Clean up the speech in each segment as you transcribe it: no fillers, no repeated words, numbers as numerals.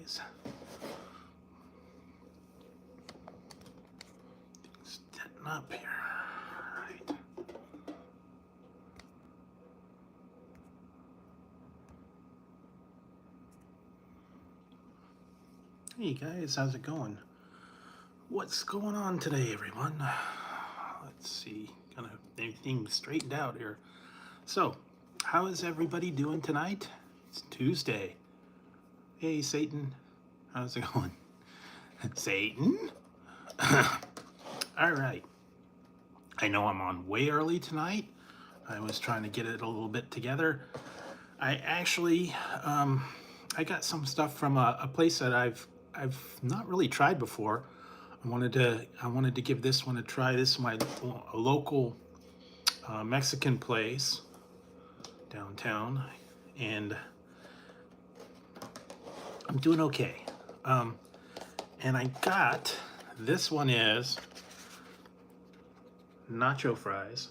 guys. Things setting up here. All right. Hey guys, how's it going? What's going on today, everyone? Let's see, kind of everything straightened out here. So, how is everybody doing tonight? It's Tuesday. Hey, Satan, how's it going? Satan? All right. I know I'm on way early tonight. I was trying to get it a little bit together. I actually, I got some stuff from a place that I've not really tried before. I wanted to give this one a try. This is my local Mexican place downtown, and I'm doing okay. And I got, this one is nacho fries.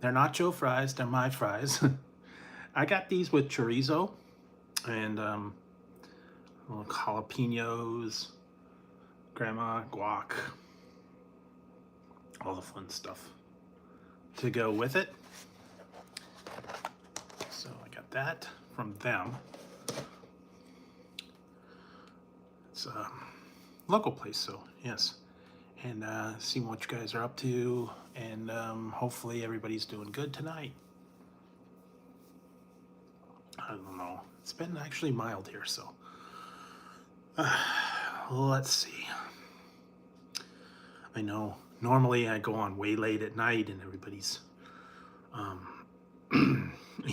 They're nacho fries, they're my fries. I got these with chorizo and little jalapenos, grandma guac, all the fun stuff to go with it. So I got that from them. It's a local place, so yes. And see what you guys are up to, and hopefully everybody's doing good tonight. I don't know. It's been actually mild here, so let's see. I know normally I go on way late at night and everybody's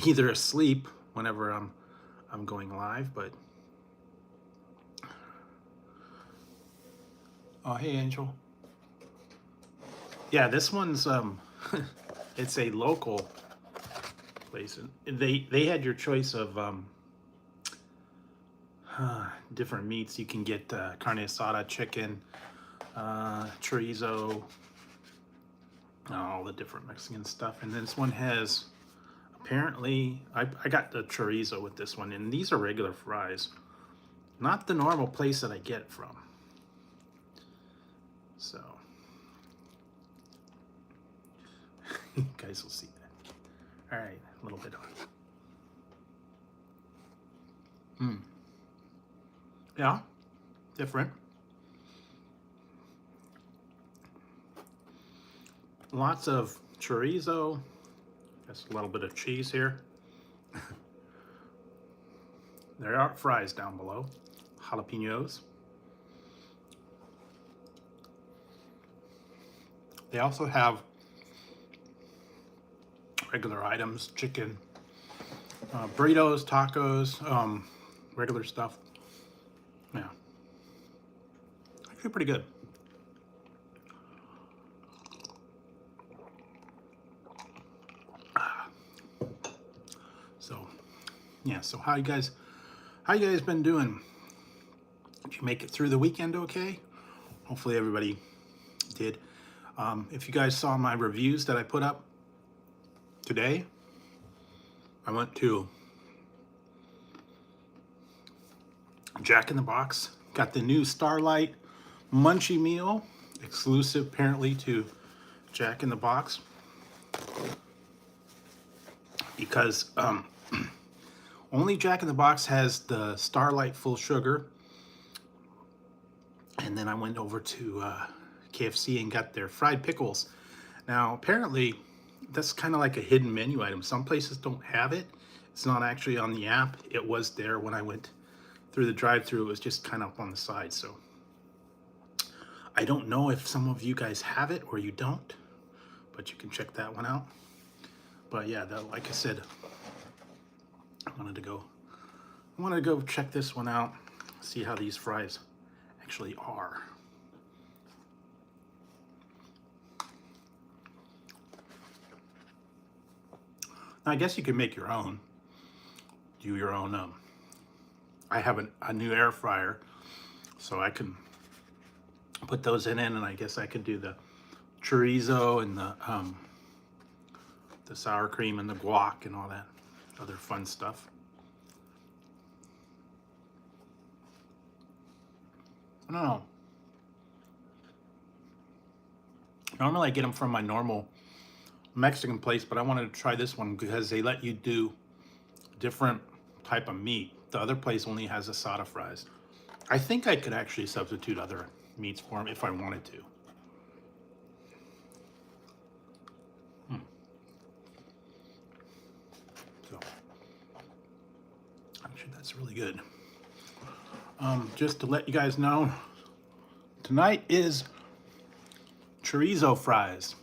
either asleep whenever I'm going live, but oh, hey Angel. Yeah, this one's it's a local place. They had your choice of different meats. You can get carne asada, chicken, chorizo, all the different Mexican stuff. And this one has, apparently, I got the chorizo with this one, and these are regular fries, not the normal place that I get it from. So you guys will see that. All right, a little bit on. Yeah, different. Lots of chorizo. Just a little bit of cheese here. There are fries down below. Jalapenos. They also have regular items, chicken, burritos, tacos, regular stuff. Yeah, actually pretty good. So, yeah. So how you guys been doing? Did you make it through the weekend okay? Hopefully everybody did. If you guys saw my reviews that I put up today, I went to Jack in the Box, got the new Starlight Munchie Meal, exclusive apparently to Jack in the Box, because only Jack in the Box has the Starlight full sugar. And then I went over to KFC and got their fried pickles. Now apparently that's kind of like a hidden menu item. Some places don't have it. It's not actually on the app. It was there when I went through the drive-thru. It was just kind of up on the side. So I don't know if some of you guys have it or you don't, but you can check that one out. But yeah, like I said, I wanted to go check this one out, see how these fries actually are. Now, I guess you can make your own, do your own. I have a new air fryer, so I can put those in, and I guess I could do the chorizo and the sour cream and the guac and all that other fun stuff. I don't know. Normally I get them from my normal Mexican place, but I wanted to try this one because they let you do different type of meat. The other place only has asada fries. I think I could actually substitute other meats for them if I wanted to. So, actually, that's really good. Just to let you guys know, tonight is chorizo fries.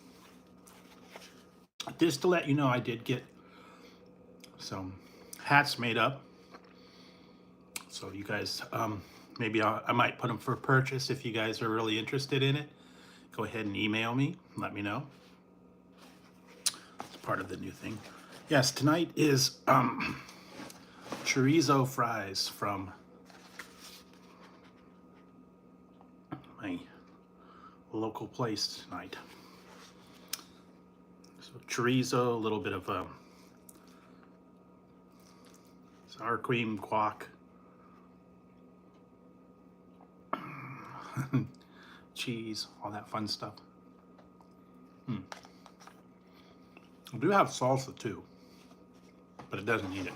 Just to let you know, I did get some hats made up. So you guys, maybe I might put them for purchase if you guys are really interested in it. Go ahead and email me, let me know. It's part of the new thing. Yes, tonight is chorizo fries from my local place tonight. So chorizo, a little bit of sour cream, guac, cheese, all that fun stuff. I do have salsa too, but it doesn't need it.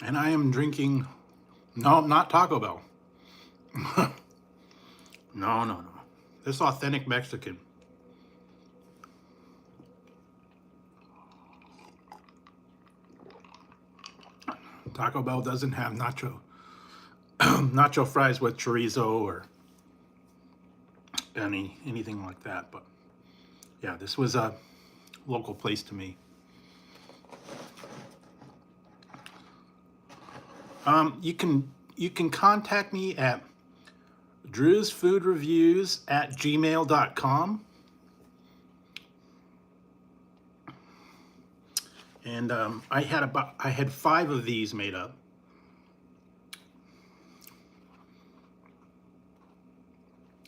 And I am drinking, no, not Taco Bell. No. This authentic Mexican. Taco Bell doesn't have nacho fries with chorizo or anything like that. But yeah, this was a local place to me. You can contact me at Drewsfoodreviews@gmail.com. And I had 5 of these made up.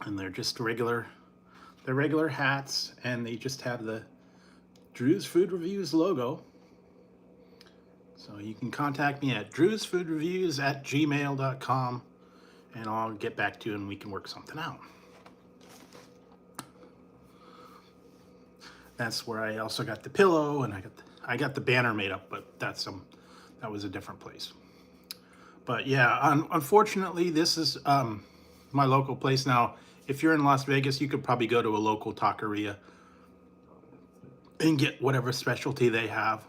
And they're just regular hats, and they just have the Drew's Food Reviews logo. So you can contact me at drewsfoodreviews@gmail.com, and I'll get back to you and we can work something out. That's where I also got the pillow, and I got the banner made up, but that was a different place. But yeah, unfortunately, this is my local place. Now, if you're in Las Vegas, you could probably go to a local taqueria and get whatever specialty they have.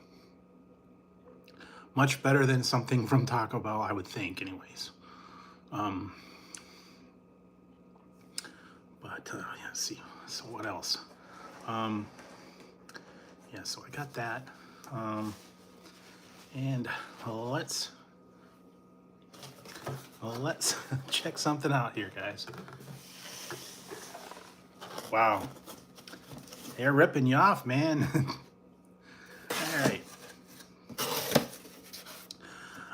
Much better than something from Taco Bell, I would think, anyways. But yeah, let's see. So what else? Yeah, so I got that. And let's check something out here, guys. Wow, they're ripping you off, man. All right.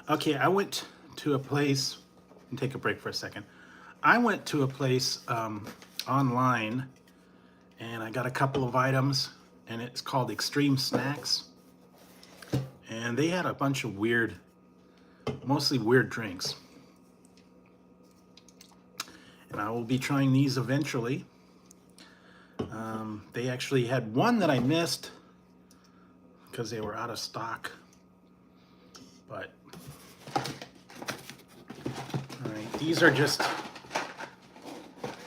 Okay, I went to a place, and take a break for a second. I went to a place online, and I got a couple of items, and it's called Extreme Snacks. And they had a bunch of mostly weird drinks. And I will be trying these eventually. They actually had one that I missed because they were out of stock. But, all right, these are just,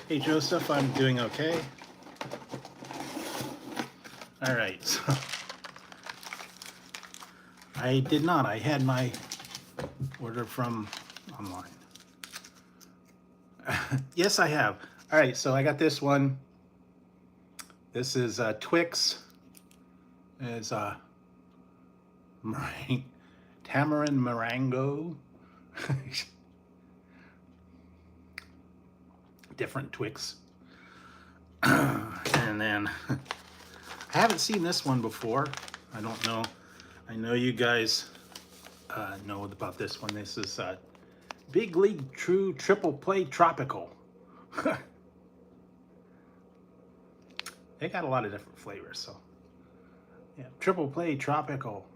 hey Joseph, I'm doing okay. All right, so I did not. I had my order from online. Yes, I have. All right, so I got this one. This is Twix. It's tamarind marango. Different Twix. And then I haven't seen this one before. I don't know. I know you guys know about this one. This is Big League True Triple Play Tropical. They got a lot of different flavors, so yeah, Triple Play Tropical.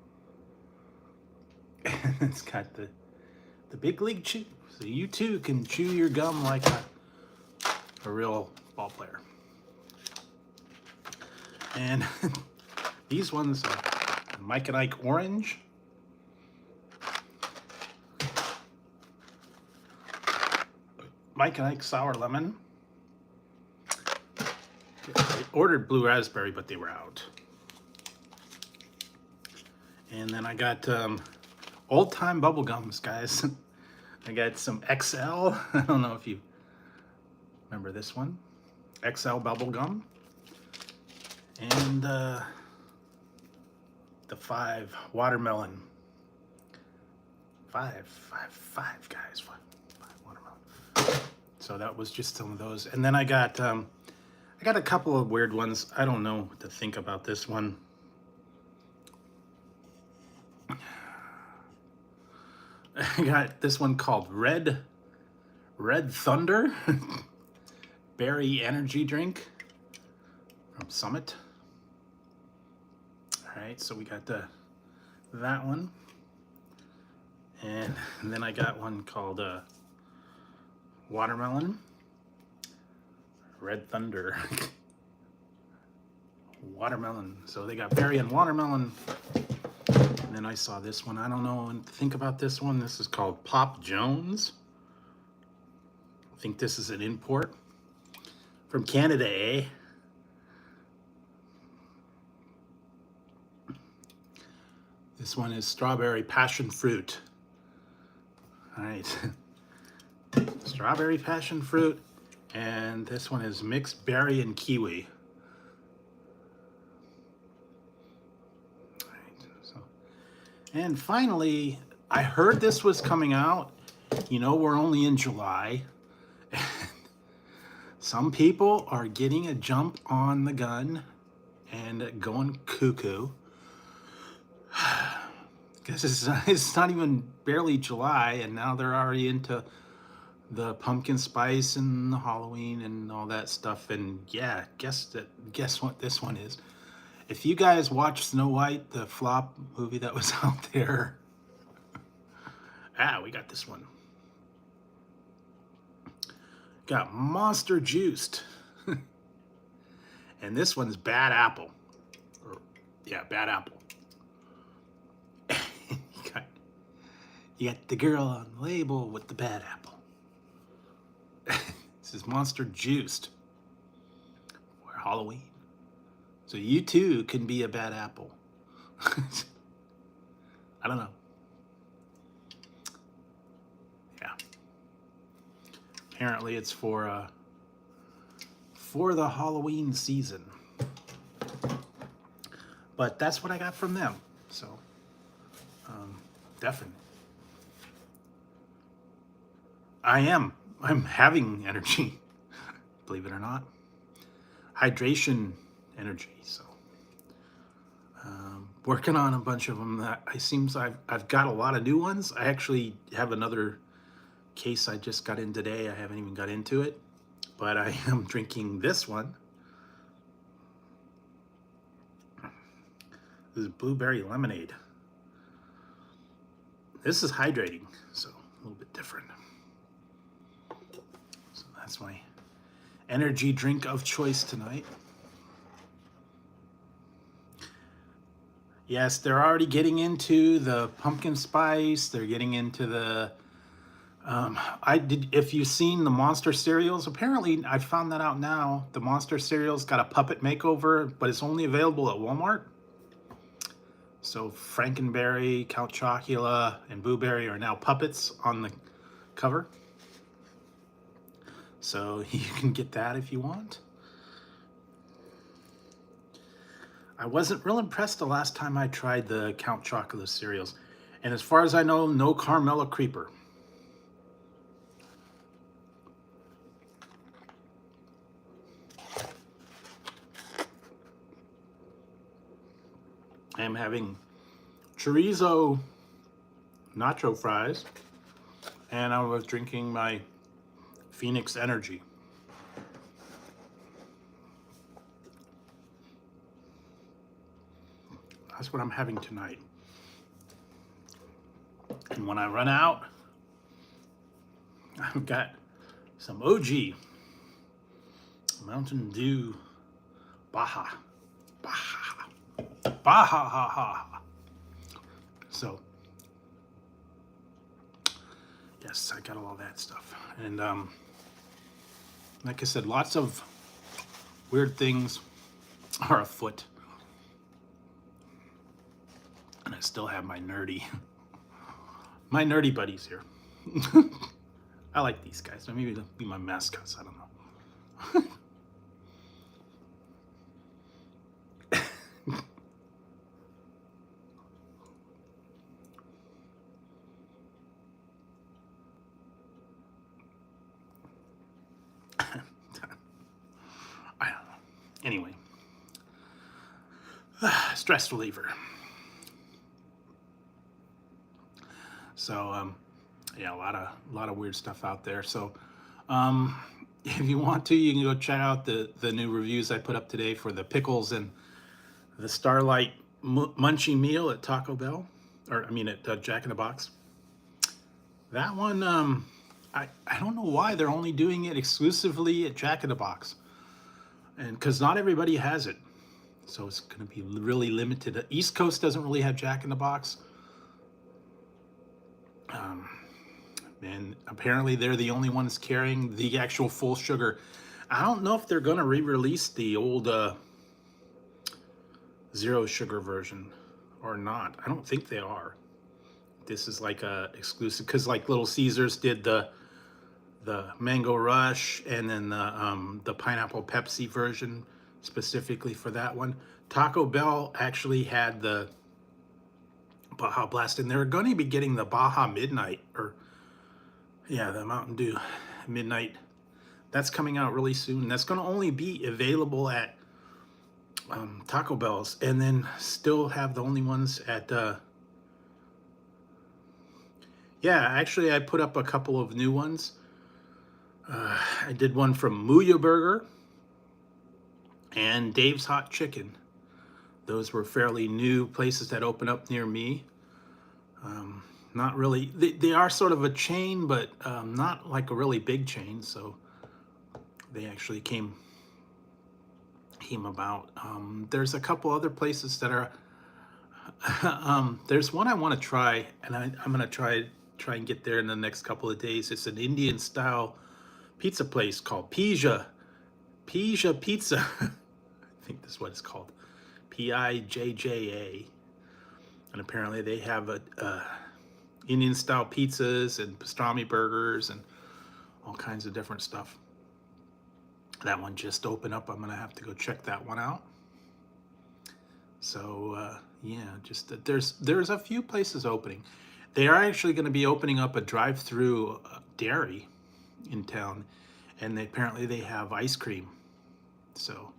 It's got the the big league chew. So you too can chew your gum like a real ball player. And these ones are Mike and Ike Orange. Mike and Ike Sour Lemon. I ordered blue raspberry, but they were out. And then I got old time bubble gums, guys. I got some XL. I don't know if you remember this one. XL bubble gum. And the 5 watermelon. Five guys. Five watermelon. So that was just some of those. And then I got a couple of weird ones. I don't know what to think about this one. I got this one called Red Thunder Berry Energy Drink from Summit. All right, so we got that one, and then I got one called Watermelon Red Thunder Watermelon. So they got berry and watermelon. And then I saw this one. I don't know what to think about this one. This is called Pop Jones. I think this is an import from Canada, eh? This one is Strawberry Passion Fruit. All right. Strawberry Passion Fruit. And this one is Mixed Berry and Kiwi. And finally, I heard this was coming out. You know, we're only in July. And some people are getting a jump on the gun and going cuckoo. Because it's not even barely July, and now they're already into the pumpkin spice and the Halloween and all that stuff. And yeah, guess what this one is. If you guys watch Snow White, the flop movie that was out there, we got this one. Got Monster Juiced. And this one's Bad Apple. Bad Apple. you got the girl on the label with the bad apple. This is Monster Juiced for Halloween. So you too can be a bad apple. I don't know. Yeah. Apparently it's for the Halloween season. But that's what I got from them. So definitely. I'm having energy, believe it or not. Hydration energy. So working on a bunch of them. I've got a lot of new ones. I actually have another case I just got in today. I haven't even got into it, but I am drinking this one. This is blueberry lemonade. This is hydrating, so a little bit different. So that's my energy drink of choice tonight. Yes, they're already getting into the pumpkin spice. They're getting into the if you've seen the Monster cereals, apparently I found that out now. The Monster cereals got a puppet makeover, but it's only available at Walmart. So Frankenberry, Count Chocula, and Blueberry are now puppets on the cover. So you can get that if you want. I wasn't real impressed the last time I tried the Count Chocula cereals. And as far as I know, no Carmella Creeper. I am having chorizo nacho fries, and I was drinking my Phoenix Energy. That's what I'm having tonight. And when I run out, I've got some OG Mountain Dew Baja. Baja. Baja ha ha. So yes, I got all that stuff. And like I said, lots of weird things are afoot. And I still have my nerdy buddies here. I like these guys. Maybe they'll be my mascots. I don't know. I don't know. Anyway, stress reliever. So yeah, a lot of weird stuff out there. So if you want to, you can go check out the new reviews I put up today for the pickles and the Starlight Munchie meal at Taco Bell, or I mean at Jack in the Box. That one, I don't know why they're only doing it exclusively at Jack in the Box, and because not everybody has it, so it's going to be really limited. The East Coast doesn't really have Jack in the Box. And apparently they're the only ones carrying the actual full sugar. I don't know if they're going to re-release the old zero sugar version or not. I don't think they are. This is like a exclusive, because like Little Caesars did the Mango Rush and then the Pineapple Pepsi version specifically for that one. Taco Bell actually had the Baja Blast, and they're going to be getting the Baja Midnight, or yeah, the Mountain Dew Midnight. That's coming out really soon. That's going to only be available at Taco Bell's, and then still have the only ones at yeah, actually I put up a couple of new ones. I did one from Muya Burger and Dave's Hot Chicken. Those were fairly new places that opened up near me. Not really, they are sort of a chain, but not like a really big chain, so they actually came about. There's a couple other places that are, there's one I want to try, and I'm going to try and get there in the next couple of days. It's an Indian style pizza place called Pija Pizza. I think that's what it's called. Pijja. And apparently they have a Indian style pizzas and pastrami burgers and all kinds of different stuff. That one just opened up. I'm gonna have to go check that one out. So yeah, just there's a few places opening. They are actually going to be opening up a drive-through dairy in town, and apparently they have ice cream. So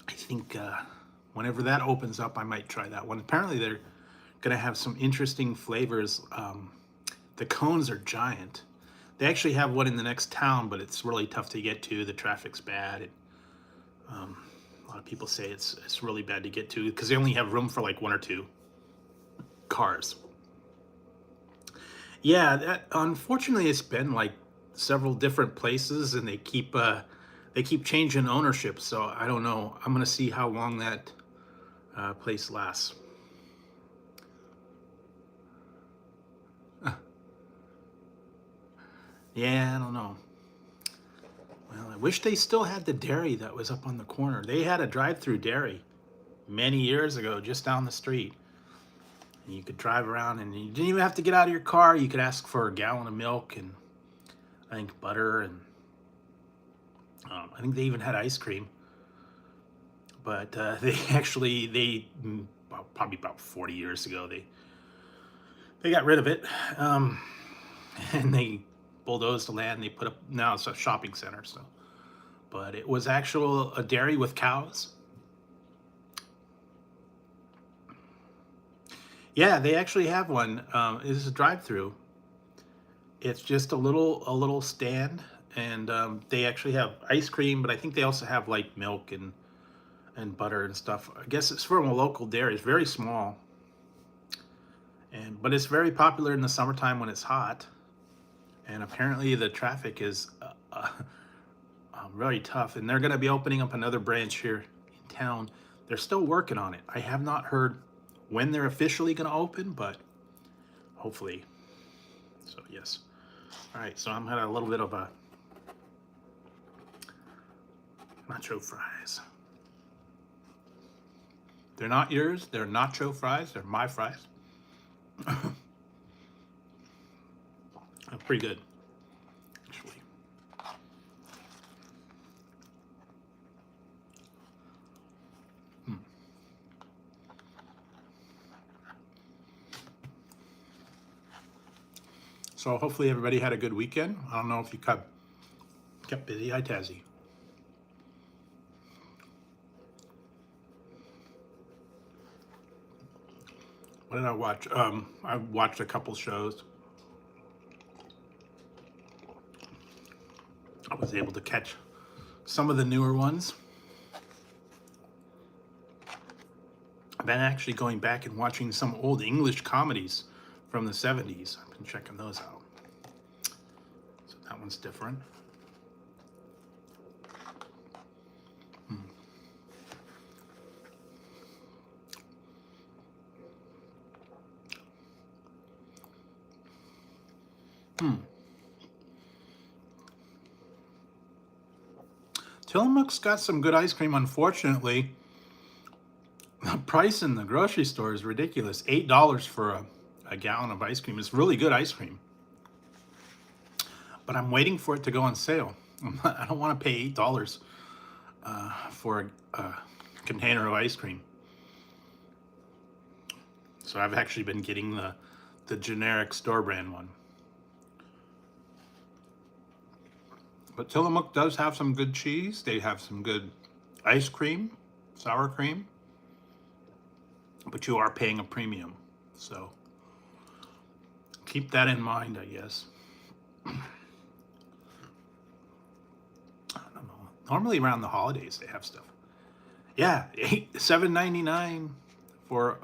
I think whenever that opens up, I might try that one. Apparently they're going to have some interesting flavors. The cones are giant. They actually have one in the next town, but it's really tough to get to. The traffic's bad. A lot of people say it's really bad to get to because they only have room for like one or two cars. Yeah, that unfortunately it's been like several different places, and they keep changing ownership. So I don't know. I'm gonna see how long that place lasts. Yeah, I don't know. Well, I wish they still had the dairy that was up on the corner. They had a drive-through dairy many years ago just down the street. And you could drive around, and you didn't even have to get out of your car. You could ask for a gallon of milk and I think butter, and I think they even had ice cream. But probably about 40 years ago, they got rid of it, and they bulldozed the land. And they put up, now it's a shopping center. So, but it was actual a dairy with cows. Yeah, they actually have one. It is a drive-through. It's just a little stand, and they actually have ice cream, but I think they also have like milk and butter and stuff. I guess it's from a local dairy. It's very small, but it's very popular in the summertime when it's hot. and apparently the traffic is really tough, and they're going to be opening up another branch here in town. They're still working on it. I have not heard when they're officially going to open, but hopefully. So yes. All right, so I'm having a little bit of a nacho fries. They're not yours, they're nacho fries, they're my fries. They're pretty good, actually. So hopefully everybody had a good weekend. I don't know if you kept busy. Hi, Tazzy. What did I watch? I watched a couple shows. I was able to catch some of the newer ones. I've been actually going back and watching some old English comedies from the 70s. I've been checking those out. So that one's different. Tillamook's got some good ice cream. Unfortunately, the price in the grocery store is ridiculous. $8 for a gallon of ice cream. It's really good ice cream. But I'm waiting for it to go on sale. I don't want to pay $8 for a container of ice cream. So I've actually been getting the generic store brand one. But Tillamook does have some good cheese. They have some good ice cream, sour cream. But you are paying a premium. So keep that in mind, I guess. I don't know. Normally around the holidays they have stuff. Yeah, $7.99 for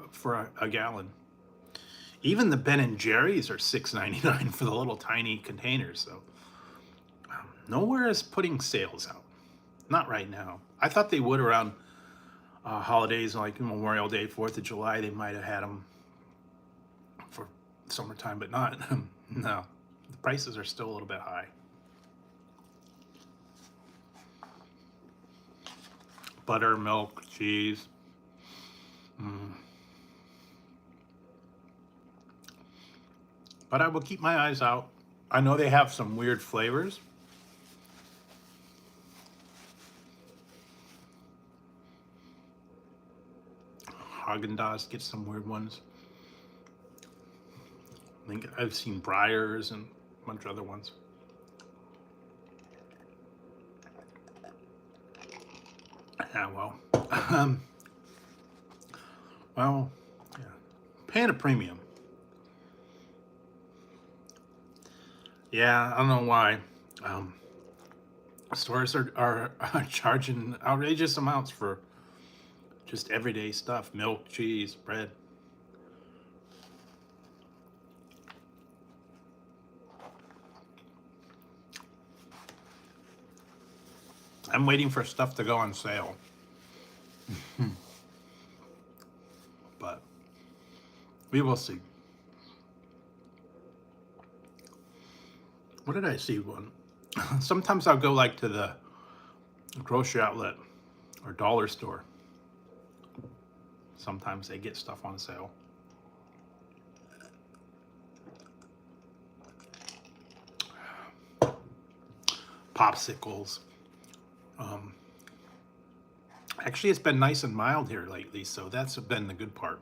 a gallon. Even the Ben and Jerry's are $6.99 for the little tiny containers. So nowhere is putting sales out. Not right now. I thought they would around holidays like Memorial Day, 4th of July. They might have had them for summertime, but not. No, the prices are still a little bit high. Butter, milk, cheese. But I will keep my eyes out. I know they have some weird flavors. Haagen-Dazs gets some weird ones. I think I've seen Breyers and a bunch of other ones. Yeah, well, yeah, paying a premium. Yeah, I don't know why. Stores are charging outrageous amounts for just everyday stuff: milk, cheese, bread. I'm waiting for stuff to go on sale. But we will see. What did I see one? Sometimes I'll go like to the grocery outlet or dollar store. Sometimes they get stuff on sale. Popsicles. Actually, it's been nice and mild here lately, so that's been the good part.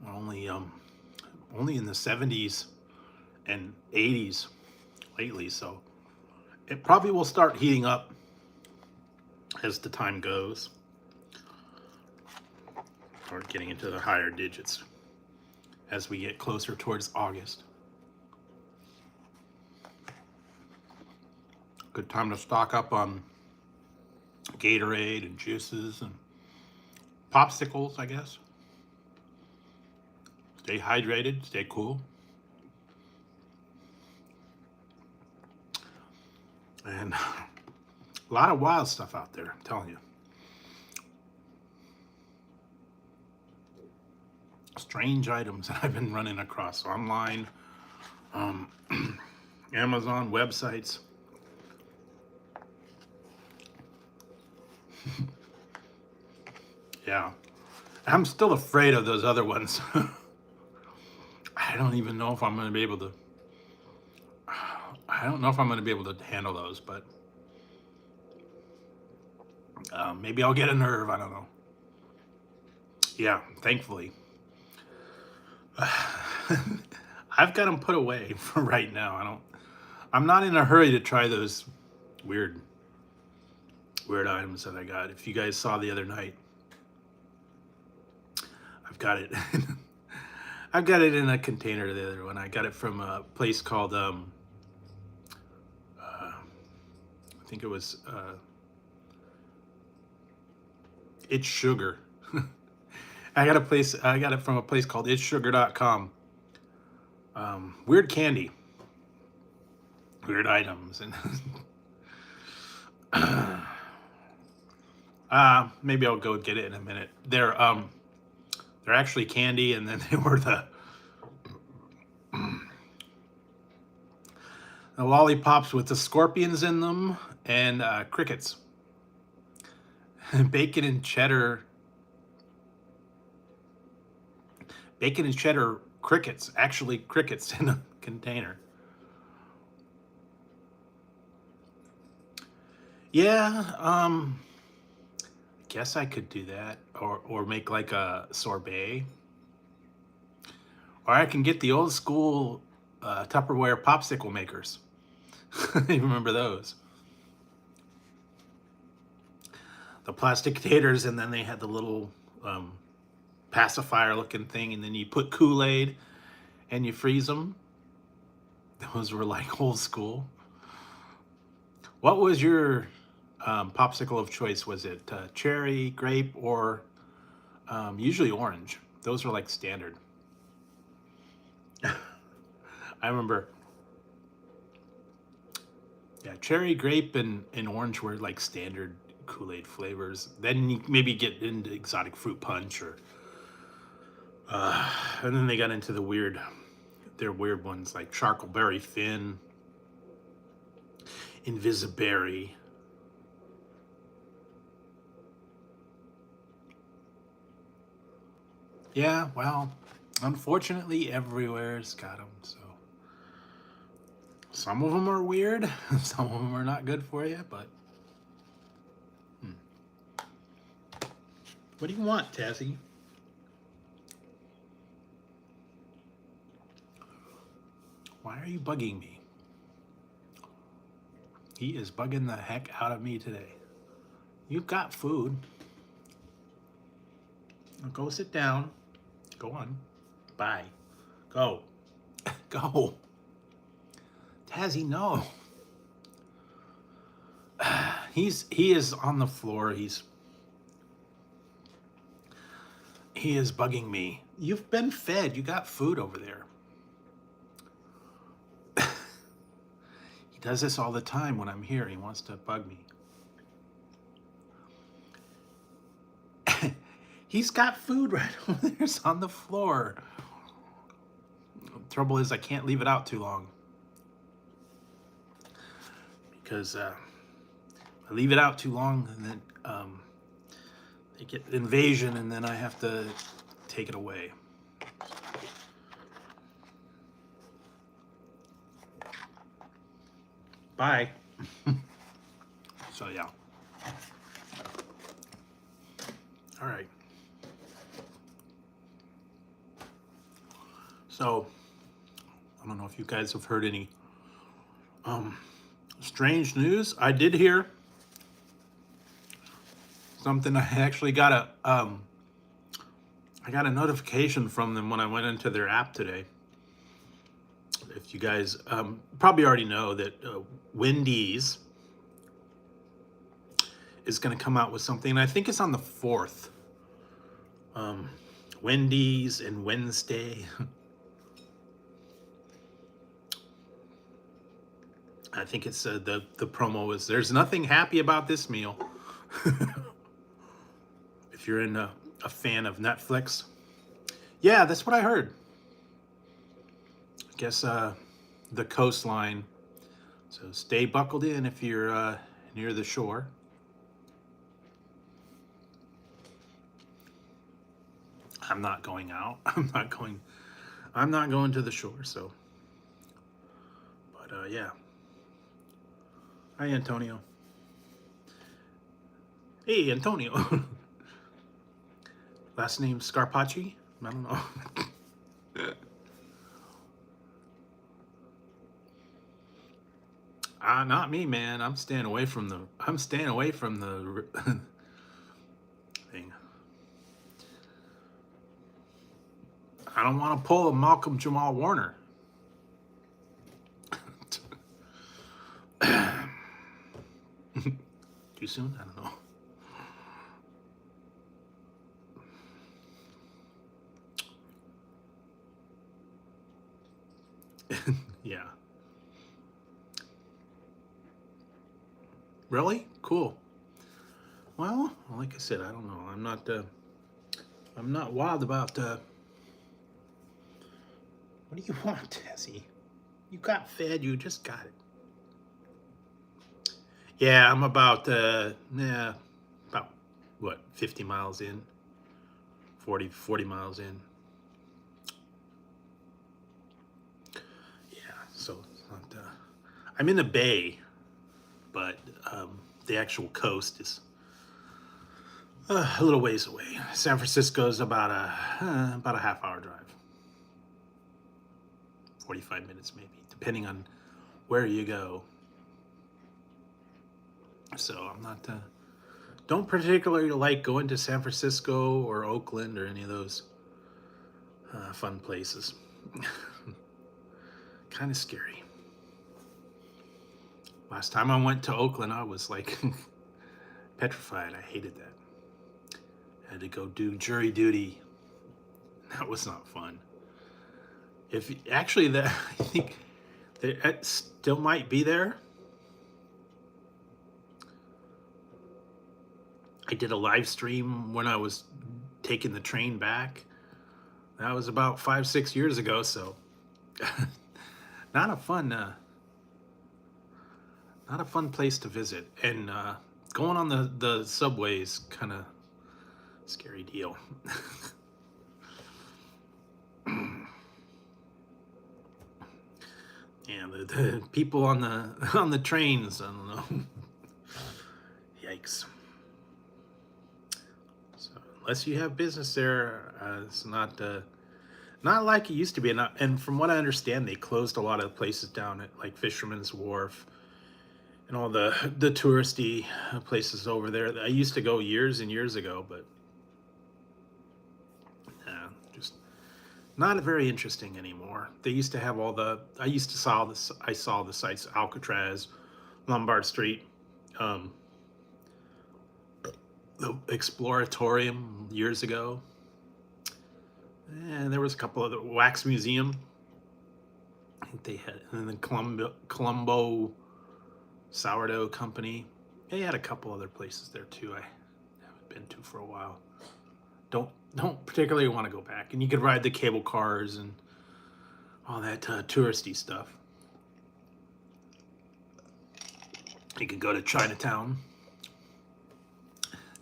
Only in the 70s and 80s lately, so it probably will start heating up as the time goes. Start getting into the higher digits as we get closer towards August. Good time to stock up on Gatorade and juices and popsicles, I guess. Stay hydrated, stay cool. And a lot of wild stuff out there, I'm telling you. Strange items that I've been running across online, Amazon websites. Yeah. I'm still afraid of those other ones. I don't even know if I'm going to be able to. I don't know if I'm going to be able to handle those, but maybe I'll get a nerve. I don't know. Yeah, thankfully. I've got them put away for right now. I'm not in a hurry to try those weird items that I got. If you guys saw the other night, I've got it. I've got it in a container. The other one, I got it from a place called I think it was It's Sugar. I got it from a place called itssugar.com. Weird candy, weird items, and maybe I'll go get it in a minute. They're actually candy, and then they were the lollipops with the scorpions in them and crickets, bacon and cheddar crickets, actually crickets in a container. Yeah, guess I could do that, or make like a sorbet, or I can get the old school Tupperware popsicle makers. You remember those? The plastic taters, and then they had the little pacifier looking thing, and then you put Kool-Aid and you freeze them. Those were like old school. What was your popsicle of choice? Was it cherry, grape, or usually orange? Those were like standard. I remember, yeah, cherry, grape, and orange were like standard Kool-Aid flavors. Then you maybe get into exotic fruit punch, or and then they got into the weird ones like charcoalberry fin, invisiberry. Yeah, well, unfortunately, everywhere's got them. So some of them are weird, some of them are not good for you. But what do you want, Tassie? Why are you bugging me? He is bugging the heck out of me today. You've got food. Go sit down. Go on. Bye. Go. Go. Tazzy, no. He is on the floor. He is bugging me. You've been fed. You got food over there. He does this all the time when I'm here. He wants to bug me. He's got food right over there. It's on the floor. The trouble is I can't leave it out too long, because I leave it out too long, and then they get invasion, and then I have to take it away. Bye. So yeah. All right. So I don't know if you guys have heard any strange news. I did hear something. I actually got a notification from them when I went into their app today. If you guys probably already know that Wendy's is going to come out with something, and I think it's on the 4th. Wendy's and Wednesday. I think it's the promo is there's nothing happy about this meal. If you're a fan of Netflix, yeah, that's what I heard. I guess the coastline. So stay buckled in if you're near the shore. I'm not going out. I'm not going to the shore. So, but yeah. Hi, Antonio. Hey, Antonio. Last name Scarpacci? I don't know. Not me, man. I'm staying away from the. I'm staying away from the thing. I don't want to pull a Malcolm Jamal Warner. Too soon? I don't know. Yeah. Really? Cool. Well, like I said, I don't know. I'm not wild about. What do you want, Tessie? You got fed. You just got it. Yeah, I'm about. About what? 50 miles in. 40 miles in. Yeah. So it's not. I'm in the bay, but the actual coast is a little ways away. San Francisco's about a half-hour drive, 45 minutes maybe, depending on where you go. So I'm not. Don't particularly like going to San Francisco or Oakland or any of those fun places. Kind of scary. Last time I went to Oakland, I was like petrified. I hated that. I had to go do jury duty. That was not fun. If actually that I think that still might be there. I did a live stream when I was taking the train back. That was about 5-6 years ago, so not a fun not a fun place to visit. And going on the subways kind of scary deal. Yeah, the people on the trains, I don't know. Yikes. So unless you have business there, it's not like it used to be. And from what I understand, they closed a lot of places down at like Fisherman's Wharf and all the touristy places over there. I used to go years and years ago, but just not very interesting anymore. They used to have all the. I used to saw this. I saw the sites Alcatraz, Lombard Street, the Exploratorium years ago, and there was a couple of the Wax Museum. I think they had, and then Colombo Sourdough Company. They had a couple other places there too. I haven't been to for a while. Don't particularly want to go back. And you could ride the cable cars and all that touristy stuff. You could go to Chinatown.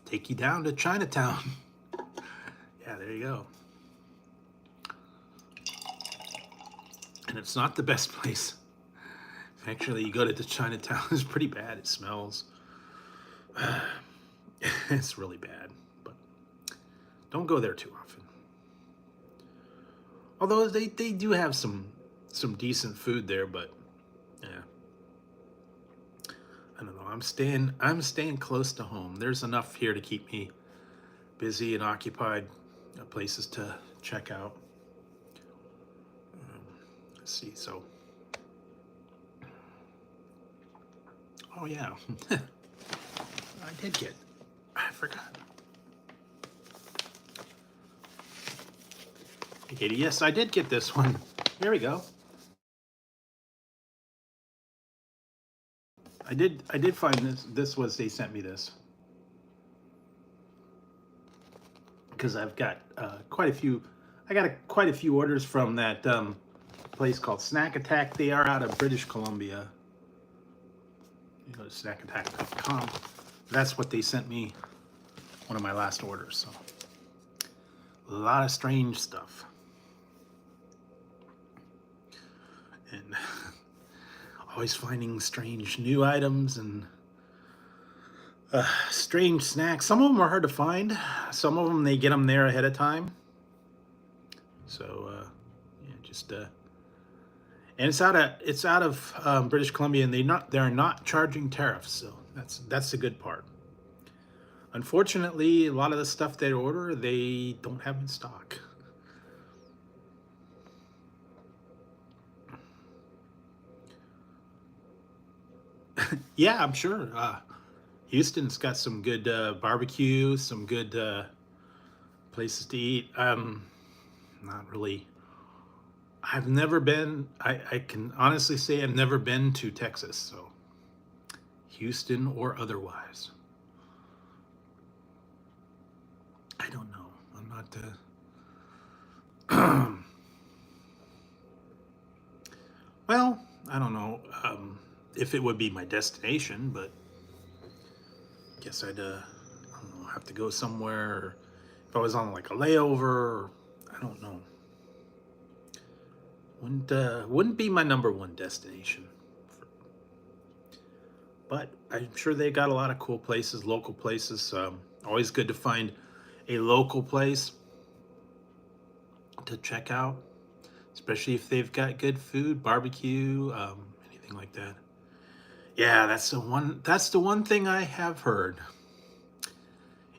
Take you down to Chinatown. Yeah, there you go. And it's not the best place. Actually, you go to the Chinatown, it's pretty bad. It smells. It's really bad. But don't go there too often. Although they do have some decent food there, but yeah. I don't know. I'm staying close to home. There's enough here to keep me busy and occupied. Places to check out. Let's see. So, oh yeah, I forgot. Okay, yes, I did get this one. Here we go. I did find this. This was they sent me this because I've got quite a few. I got quite a few orders from that place called Snack Attack. They are out of British Columbia. You go to snackattack.com. That's what they sent me. One of my last orders. So a lot of strange stuff. And always finding strange new items and strange snacks. Some of them are hard to find. Some of them they get them there ahead of time. So yeah, just and it's out of British Columbia, and they're not charging tariffs. So that's the good part. Unfortunately, a lot of the stuff they order they don't have in stock. Yeah, I'm sure. Houston's got some good barbecue, some good places to eat. Not really. I've never been. I can honestly say I've never been to Texas, so Houston or otherwise. I don't know. I'm not. Well, I don't know if it would be my destination, but I guess I'd I don't know, have to go somewhere. Or if I was on like a layover, I don't know. Wouldn't be my number one destination. But I'm sure they got a lot of cool places, local places. Always good to find a local place to check out, especially if they've got good food, barbecue, anything like that. Yeah, that's the one. That's the one thing I have heard.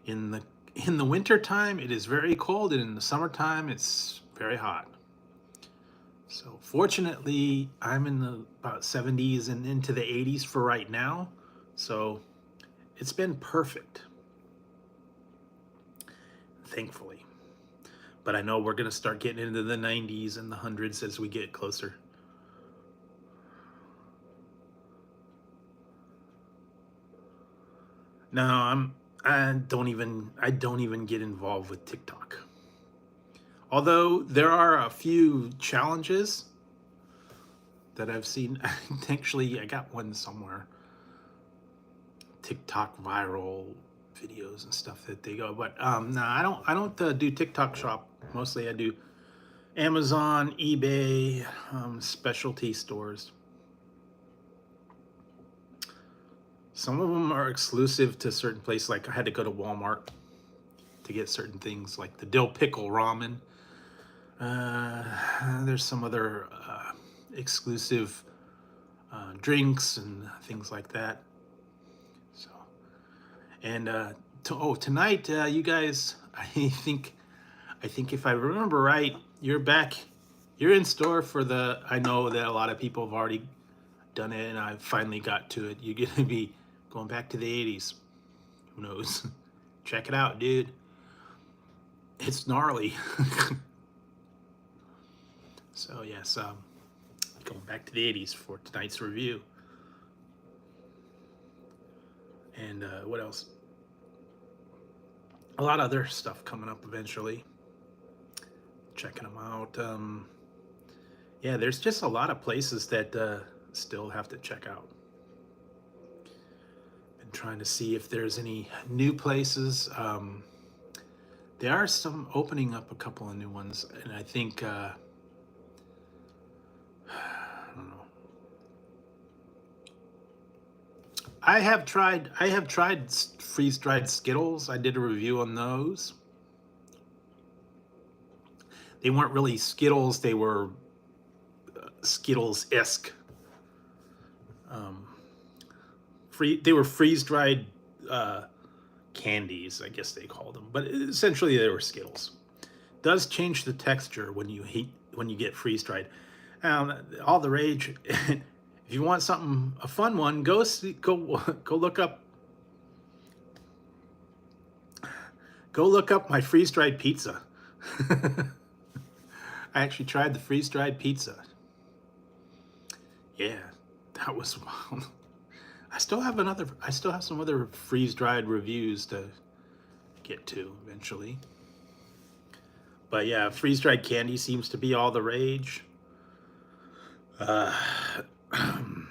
In the winter time, it is very cold, and in the summertime, it's very hot. So fortunately, I'm in the about 70s and into the 80s for right now. So it's been perfect, thankfully. But I know we're going to start getting into the 90s and the hundreds as we get closer. No, I don't even get involved with TikTok. Although there are a few challenges that I've seen. Actually, I got one somewhere. TikTok viral videos and stuff that they go. But no, I don't do TikTok shop. Mostly I do Amazon, eBay, specialty stores. Some of them are exclusive to certain places. Like I had to go to Walmart to get certain things, like the dill pickle ramen. There's some other exclusive drinks and things like that. So, and tonight, you guys, I think if I remember right, you're back. You're in store for the. I know that a lot of people have already done it, and I finally got to it. You're gonna be going back to the 80s. Who knows? Check it out, dude. It's gnarly. So yes, going back to the 80s for tonight's review. And what else? A lot of other stuff coming up eventually. Checking them out. Yeah, there's just a lot of places that still have to check out. Been trying to see if there's any new places. There are some opening up, a couple of new ones, and I think I don't know. I have tried freeze-dried Skittles. I did a review on those. They weren't really Skittles. They were Skittles-esque. They were freeze-dried candies, I guess they called them. But essentially, they were Skittles. Does change the texture when you get freeze-dried. All the rage. If you want something, a fun one, go look up. Go look up my freeze-dried pizza. I actually tried the freeze-dried pizza. Yeah, that was wild. I still have some other freeze-dried reviews to get to eventually. But yeah, freeze-dried candy seems to be all the rage. Uh, and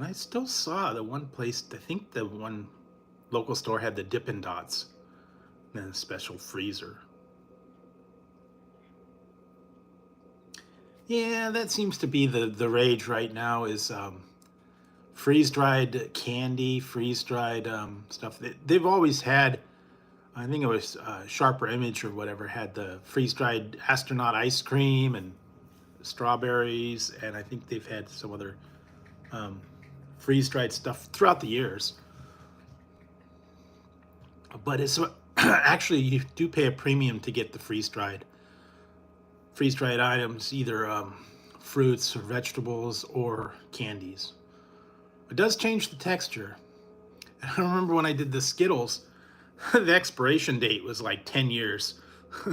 I still saw the one place, I think the one local store had the Dippin' Dots and a special freezer. Yeah, that seems to be the rage right now is freeze-dried candy, freeze-dried stuff. They've always had, I think it was Sharper Image or whatever, had the freeze-dried astronaut ice cream and strawberries, and I think they've had some other freeze-dried stuff throughout the years. But it's actually, you do pay a premium to get the freeze-dried items, either fruits or vegetables or candies. It does change the texture. And I remember when I did the Skittles, the expiration date was like 10 years.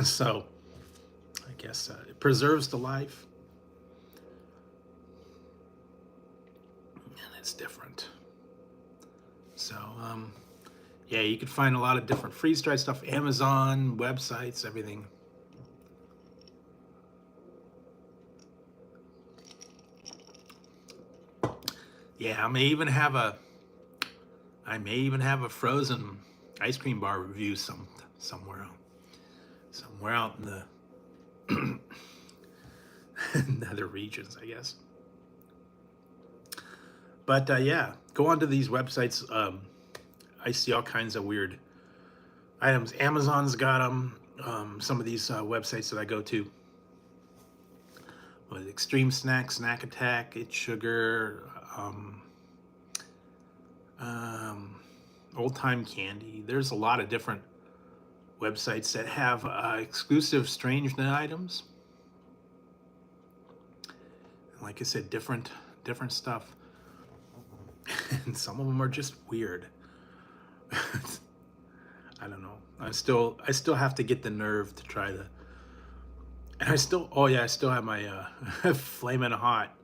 So I guess it preserves the life. And it's different. So, yeah, you could find a lot of different freeze-dried stuff. Amazon, websites, everything. Yeah, I may even have a frozen ice cream bar review somewhere out in the nether regions, I guess. But yeah, go onto these websites. I see all kinds of weird items. Amazon's got them. Some of these websites that I go to. Extreme Snack, Snack Attack, It's Sugar, Old Time Candy. There's a lot of different websites that have exclusive strange items. Like I said, different stuff. And some of them are just weird. I don't know. I still have to get the nerve to try the. And I still have my Flamin' Hot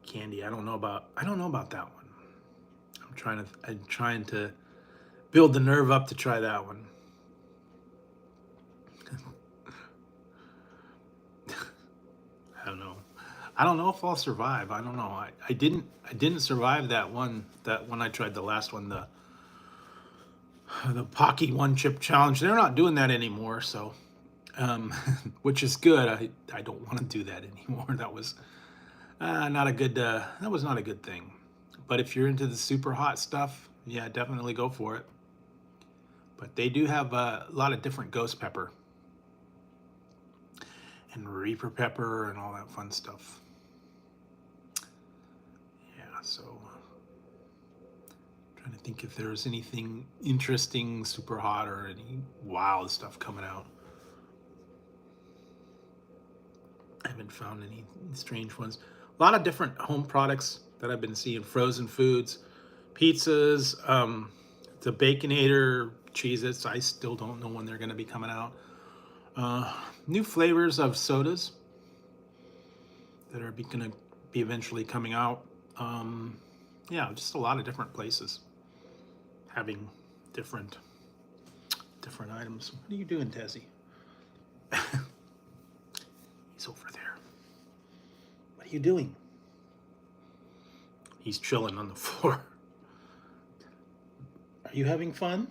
candy. I don't know about that one. I'm trying to build the nerve up to try that one. I don't know if I'll survive. I don't know. I didn't survive that one I tried, the last one, the Pocky one chip challenge. They're not doing that anymore, so which is good. I don't want to do that anymore. That was not a good thing. But if you're into the super hot stuff, yeah, definitely go for it. But they do have a lot of different ghost pepper and reaper pepper and all that fun stuff. Yeah, so trying to think if there's anything interesting, super hot, or any wild stuff coming out. I haven't found any strange ones. A lot of different home products that I've been seeing. Frozen foods, pizzas, the Baconator Cheez-Its. I still don't know when they're going to be coming out. New flavors of sodas that are going to be eventually coming out. Yeah, just a lot of different places having different items. What are you doing, Tessie? He's over there. What are you doing? He's chilling on the floor. Are you having fun?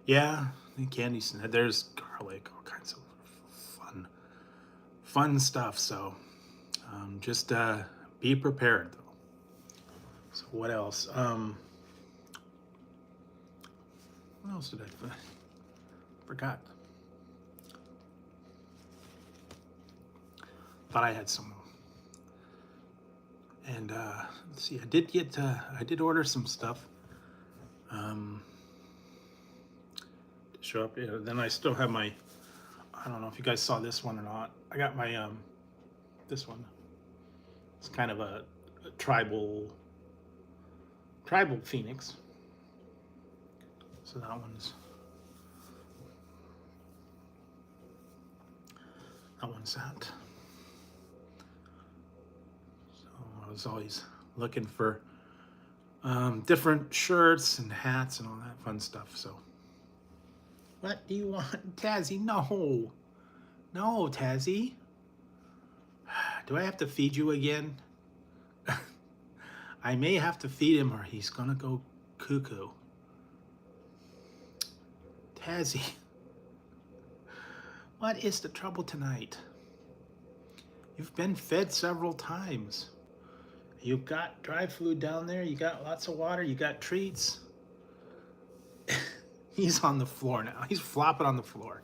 Yeah, the candies. There's garlic, all kinds of fun stuff. So just be prepared, though. So what else? What else did I forgot? Thought I had some. And let's see. I did order some stuff. To show up. Yeah, then I still have my. I don't know if you guys saw this one or not. I got my this one. It's kind of a tribal phoenix. So that one's that. So I was always looking for different shirts and hats and all that fun stuff. So what do you want, Tazzy? No, no, Tazzy. Do I have to feed you again? I may have to feed him or he's gonna go cuckoo. Tazzy, what is the trouble tonight? You've been fed several times. You've got dry food down there, you got lots of water, you got treats. He's on the floor now. He's flopping on the floor.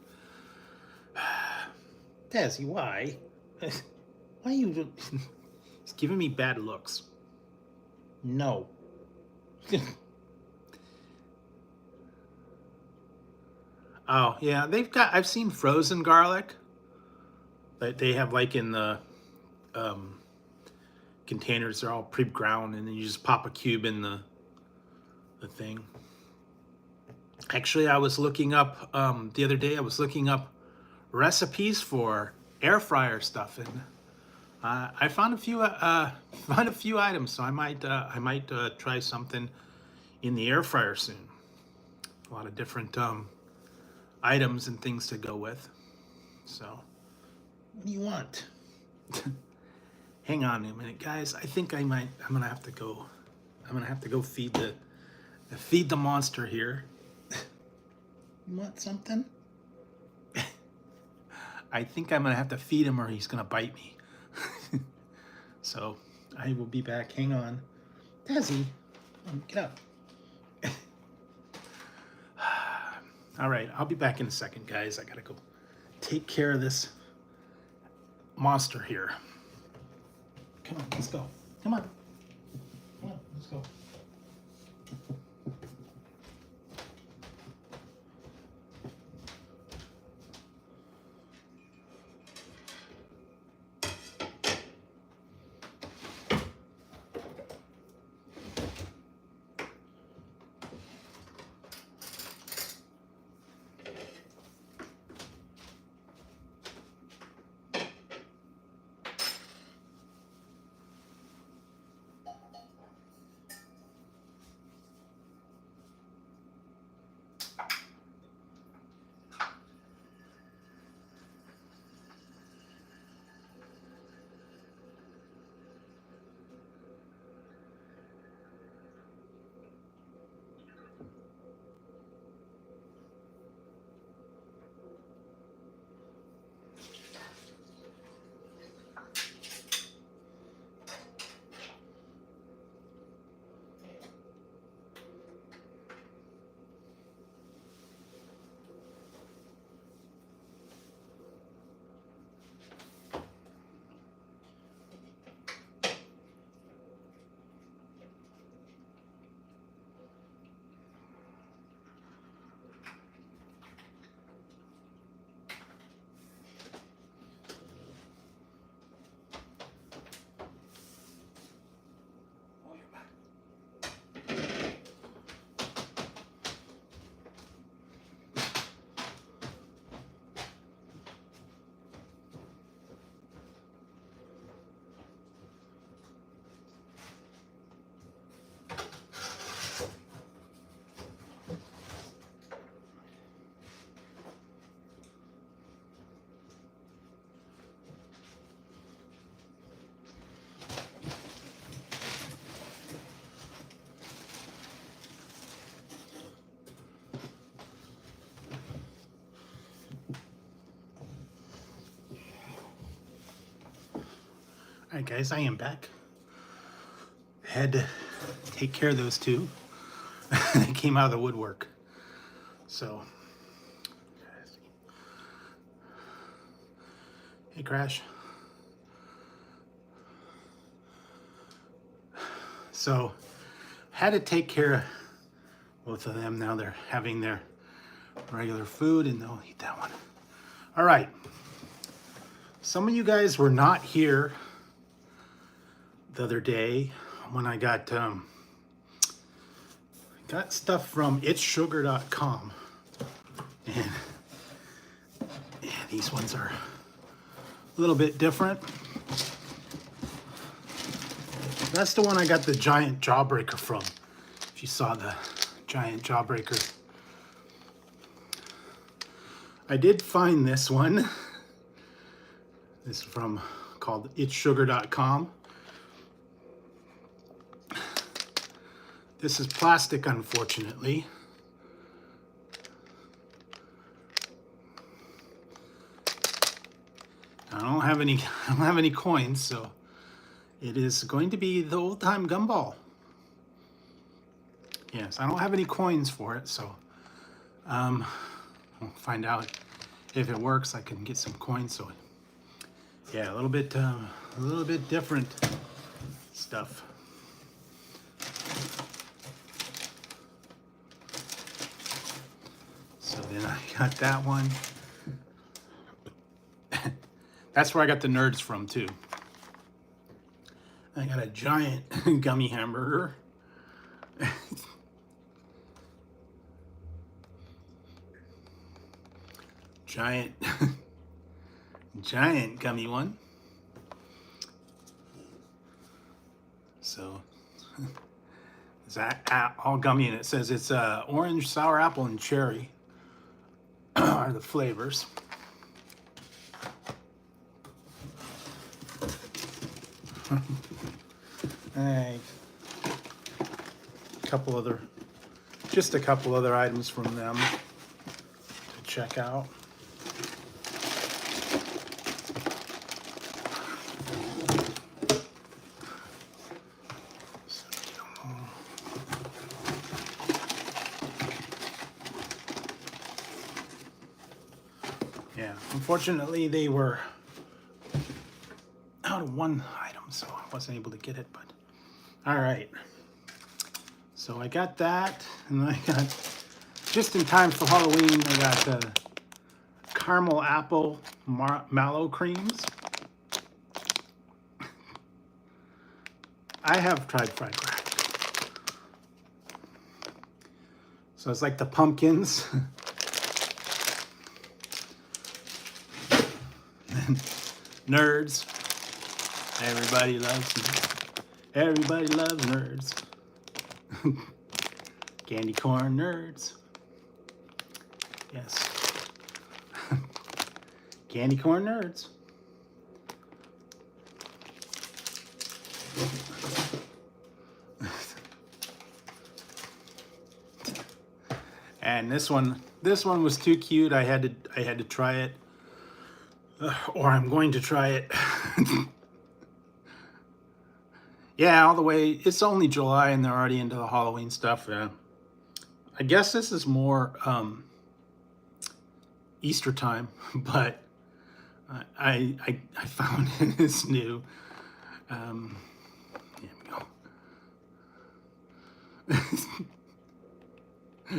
Tazzy, why? Why are you... He's giving me bad looks. No. Oh, yeah, they've got... I've seen frozen garlic that they have like in the containers. They're all pre-ground and then you just pop a cube in the thing. Actually, I was looking up the other day. I was looking up recipes for air fryer stuff, and I found a few items. So I might try something in the air fryer soon. A lot of different items and things to go with. So, what do you want? Hang on a minute, guys. I think I'm gonna have to go. I'm gonna have to go feed the monster here. You want something? I think I'm gonna have to feed him or he's gonna bite me. So I will be back. Hang on. Tazzy, get up. All right, I'll be back in a second, guys. I gotta go take care of this monster here. Come on, let's go. Come on. Come on, let's go. All right, guys, I am back. Had to take care of those two. They came out of the woodwork. So, hey, Crash. So, had to take care of both of them. Now they're having their regular food and they'll eat that one. All right. Some of you guys were not here the other day when I got got stuff from itssugar.com. And yeah, these ones are a little bit different. That's the one I got the giant jawbreaker from. If you saw the giant jawbreaker. I did find this one. This is from called itssugar.com. This is plastic, unfortunately. I don't have any coins, so it is going to be the old-time gumball. Yes, I don't have any coins for it, so we'll find out if it works. I can get some coins. So yeah, a little bit different stuff. So then I got that one. That's where I got the Nerds from too. I got a giant gummy hamburger. Giant gummy one. So is that all gummy, and it says it's orange, sour apple, and cherry are the flavors. Hey, just a couple other items from them to check out. Yeah, unfortunately they were out of one item, so I wasn't able to get it, but all right. So I got that, and I got, just in time for Halloween, I got the caramel apple mallow creams. I have tried fried crack. So it's like the pumpkins. Nerds. Everybody loves Nerds. Candy corn Nerds. Yes. Candy corn Nerds. And this one was too cute. I had to try it. Or I'm going to try it. Yeah, all the way. It's only July and they're already into the Halloween stuff. Yeah. I guess this is more Easter time, but I found this new. Here we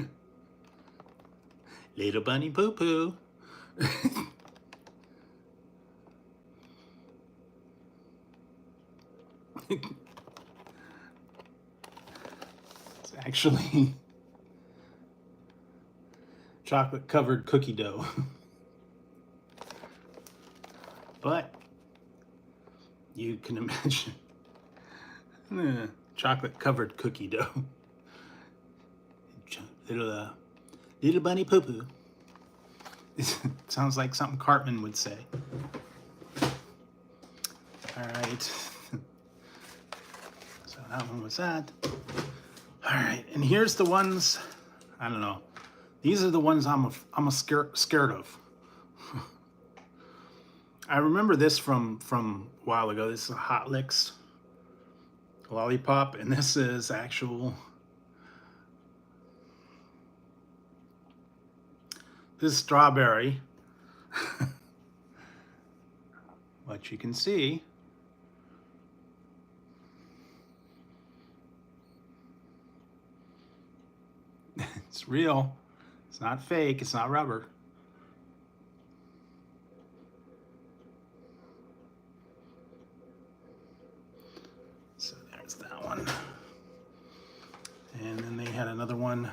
go. Little bunny poo poo. It's actually chocolate covered cookie dough. But you can imagine chocolate covered cookie dough. Little bunny poo poo. It sounds like something Cartman would say. All right. So that one was that. All right, and here's the ones. I don't know. These are the ones I'm scared of. I remember this from a while ago. This is a Hot Licks lollipop, and this is actual. This is strawberry. But you can see. It's real. It's not fake. It's not rubber. So there's that one. And then they had another one.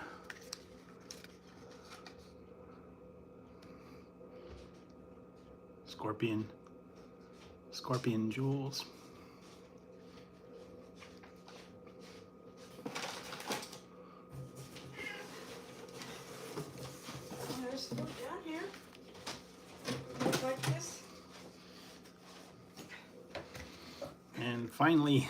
Scorpion jewels. There's food down here. Looks like this. And finally,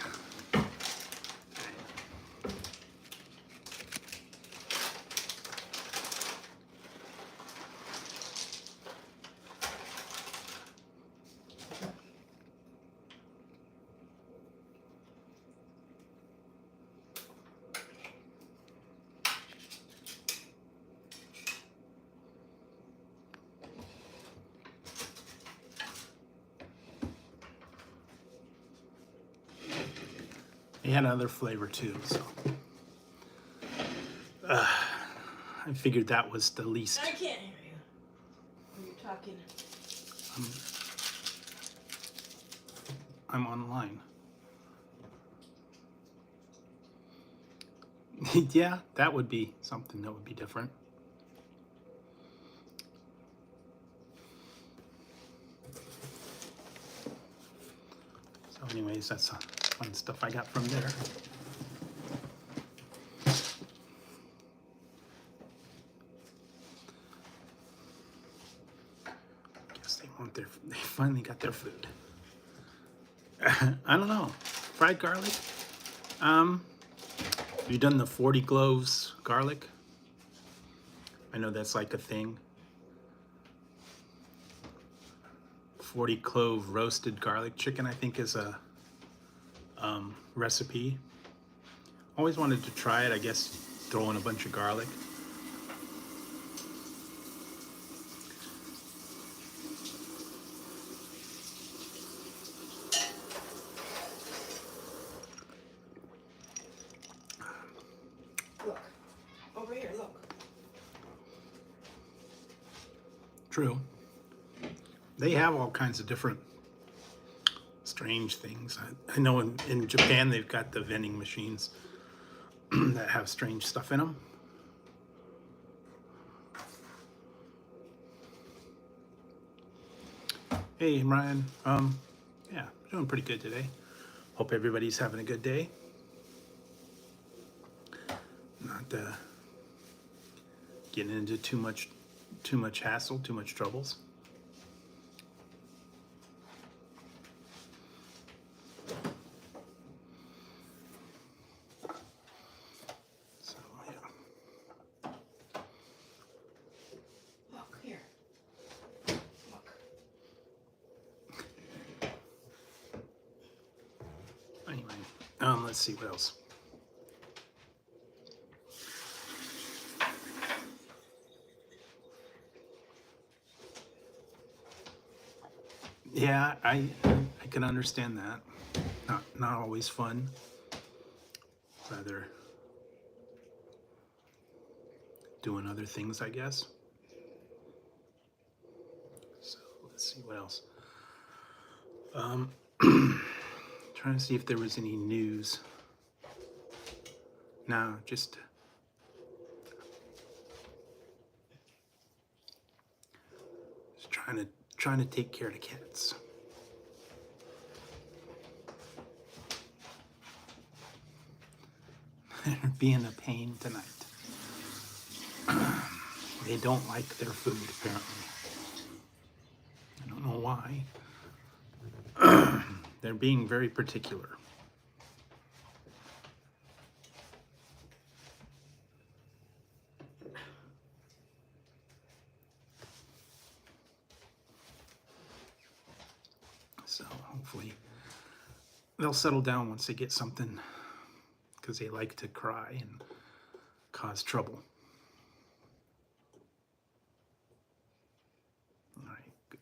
they had another flavor too, so I figured that was the least. I can't hear you when you're talking. I'm online. Yeah, that would be something that would be different. So anyways, that's fun stuff I got from there. Guess they finally got their food. I don't know. Fried garlic? Have you done the 40 cloves garlic? I know that's like a thing. 40 clove roasted garlic chicken, I think, is a recipe. Always wanted to try it. I guess throw in a bunch of garlic. Look. Over here, look. True. They have all kinds of different strange things. I know in Japan they've got the vending machines that have strange stuff in them. Hey, Ryan. Yeah, doing pretty good today. Hope everybody's having a good day. Not getting into too much hassle, too much troubles. So yeah. Look here. Look. Anyway, let's see what else. Yeah, I can understand that. Not always fun. Rather doing other things, I guess. So let's see what else. Trying to see if there was any news. No, just trying to take care of the cats. They're being a pain tonight. They don't like their food, apparently. I don't know why. They're being very particular. So hopefully they'll settle down once they get something, because they like to cry and cause trouble. All right, good.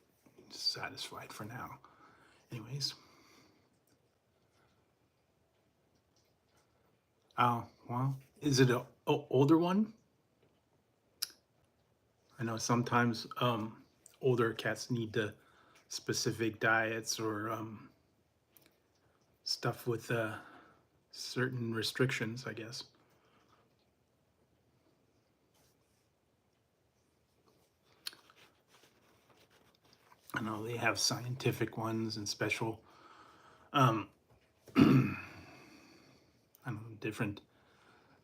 Satisfied for now. Anyways. Oh, well, is it a older one? I know sometimes older cats need the specific diets or stuff with certain restrictions, I guess. I know they have scientific ones and special, um, I don't know, different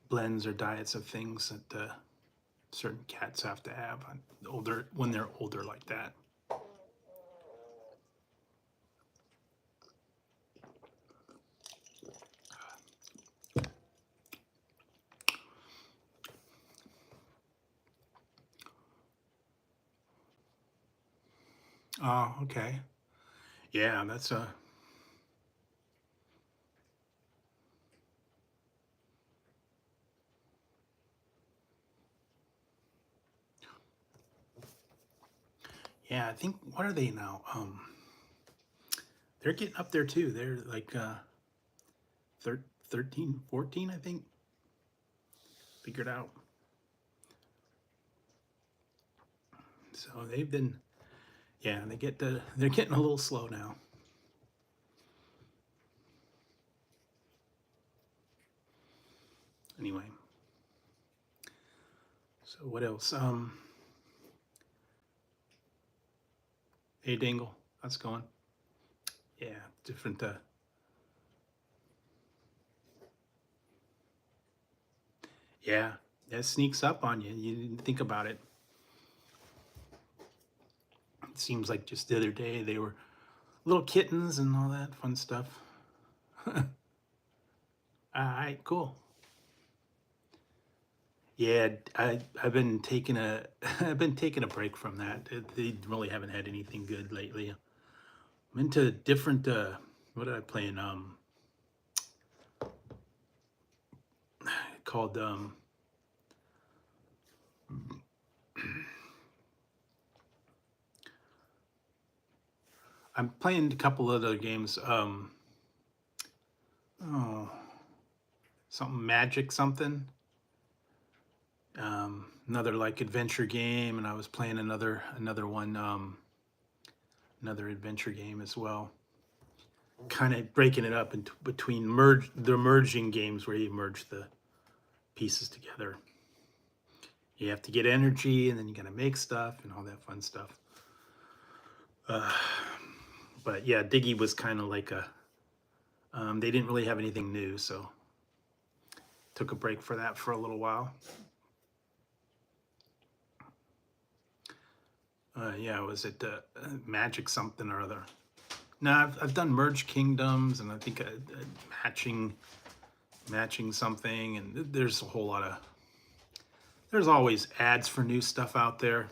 blends or diets of things that certain cats have to have older when they're older like that. Oh, okay. Yeah, that's a. Yeah, I think what are they now? They're getting up there too. They're like 13, 14, I think. Figured out. So they've been, yeah, they're getting a little slow now. Anyway, so what else? Hey Dingle, how's it going? Yeah, different. Yeah, that sneaks up on you. You didn't think about it. It seems like just the other day they were little kittens and all that fun stuff. All right, cool. Yeah, I've been taking a I've been taking a break from that. They really haven't had anything good lately. I'm into different. What did I play in? Called I'm playing a couple other games. Oh, something magic something. Another like adventure game, and I was playing another one, another adventure game as well. Kind of breaking it up into between the merging games where you merge the pieces together. You have to get energy, and then you gotta make stuff and all that fun stuff. But yeah, Diggy was kind of like a. They didn't really have anything new, so took a break for that for a little while. Yeah, was it Magic something or other? No, I've done Merge Kingdoms, and I think matching something, and there's a whole lot of. There's always ads for new stuff out there,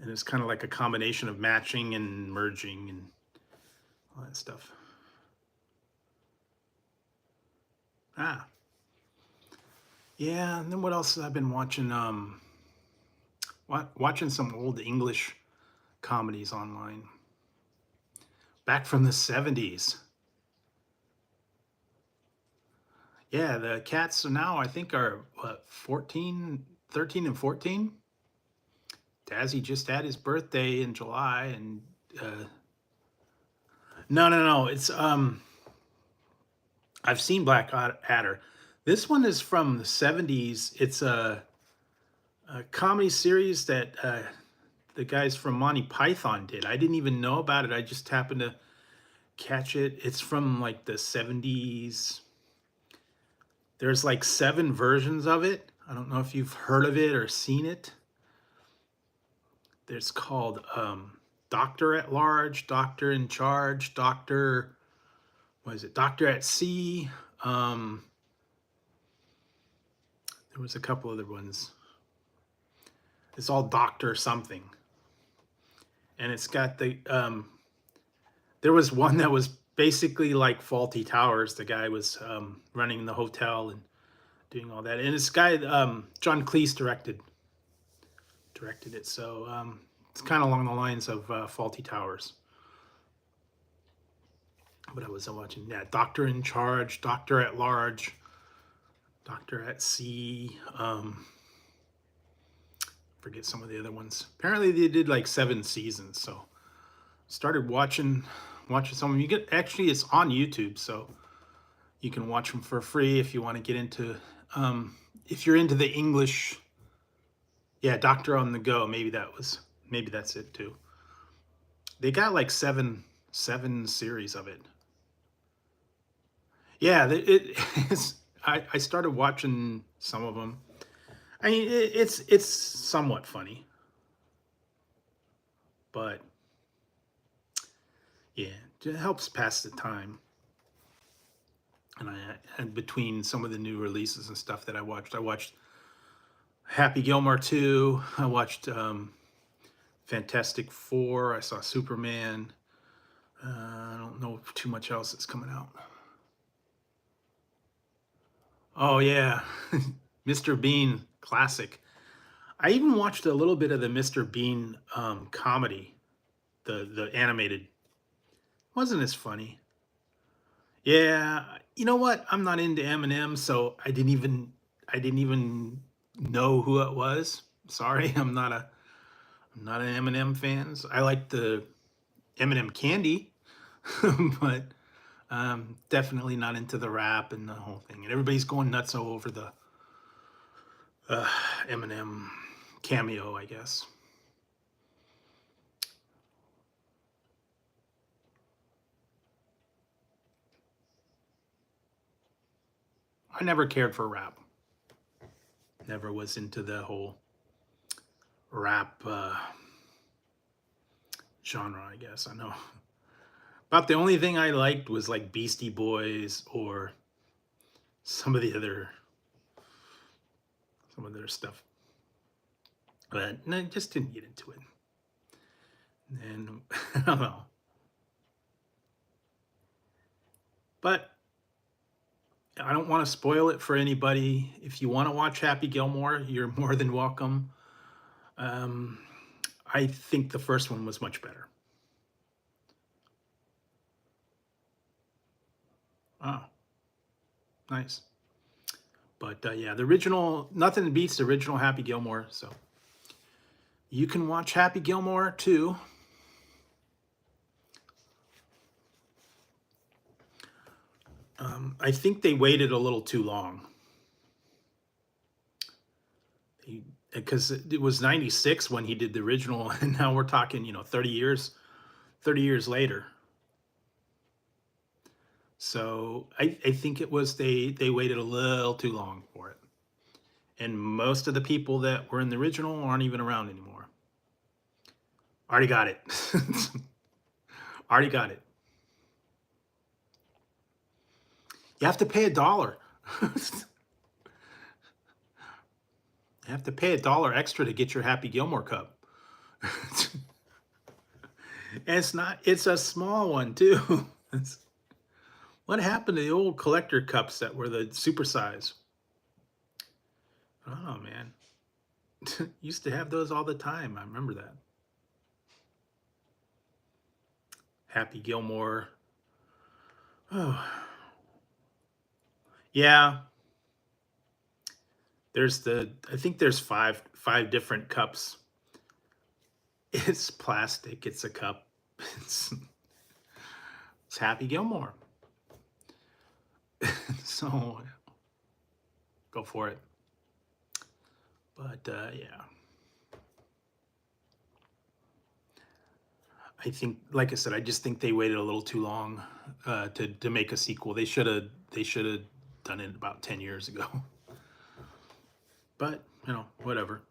and it's kind of like a combination of matching and merging and all that stuff. Ah, yeah. And then what else have I been watching? Watching some old English comedies online, back from the '70s. Yeah, the cats now I think are what 14, 13 and 14. Dazzy just had his birthday in July, and no. It's I've seen Black Adder. This one is from the '70s. It's a comedy series that the guys from Monty Python did. I didn't even know about it. I just happened to catch it. It's from like the '70s. There's like 7 versions of it. I don't know if you've heard of it or seen it. There's called Doctor at Large, Doctor in Charge, Doctor, what is it? Doctor at Sea. There was a couple other ones. It's all Doctor something, and it's got the. There was one that was basically like Faulty Towers. The guy was running the hotel and doing all that, and this guy John Cleese directed it. So it's kind of along the lines of Faulty Towers. But I was watching, yeah, Doctor in Charge, Doctor at Large, Doctor at Sea. Forget some of the other ones. Apparently they did like 7 seasons. So started watching some of them. You get actually it's on YouTube, so you can watch them for free if you want to get into if you're into the English. Yeah, Doctor on the Go. Maybe that was maybe that's it too. They got like seven series of it. Yeah, it's. I started watching some of them. I mean, it's somewhat funny, but yeah, it helps pass the time. And between some of the new releases and stuff that I watched Happy Gilmore 2. I watched Fantastic Four. I saw Superman. I don't know too much else that's coming out. Oh yeah, Mr. Bean classic. I even watched a little bit of the Mr. Bean comedy, the animated. Wasn't as funny. Yeah, you know what? I'm not into Eminem, so I didn't even know who it was. Sorry, I'm not an Eminem fan. So I like the Eminem candy, but definitely not into the rap and the whole thing. And everybody's going nuts all over the uh, Eminem cameo, I guess. I never cared for rap. Never was into the whole rap genre, I guess. I know. About the only thing I liked was like Beastie Boys or some of the other some of their stuff. But no, just didn't get into it. And I don't know. But I don't want to spoil it for anybody. If you want to watch Happy Gilmore, you're more than welcome. Um, I think the first one was much better. Oh, nice. But yeah, the original, nothing beats the original Happy Gilmore. So you can watch Happy Gilmore too. I think they waited a little too long. Because it was 96 when he did the original, and now we're talking, 30 years later. So I think it was they waited a little too long for it. And most of the people that were in the original aren't even around anymore. Already got it. Already got it. You have to pay $1. You have to pay $1 extra to get your Happy Gilmore cup. And it's a small one too. What happened to the old collector cups that were the super size? Oh man. Used to have those all the time. I remember that. Happy Gilmore. Oh. Yeah. I think there's five different cups. It's plastic. It's a cup. It's, it's Happy Gilmore. So go for it. But yeah. I think, like I said, I just think they waited a little too long to make a sequel. They should have done it about 10 years ago. But whatever.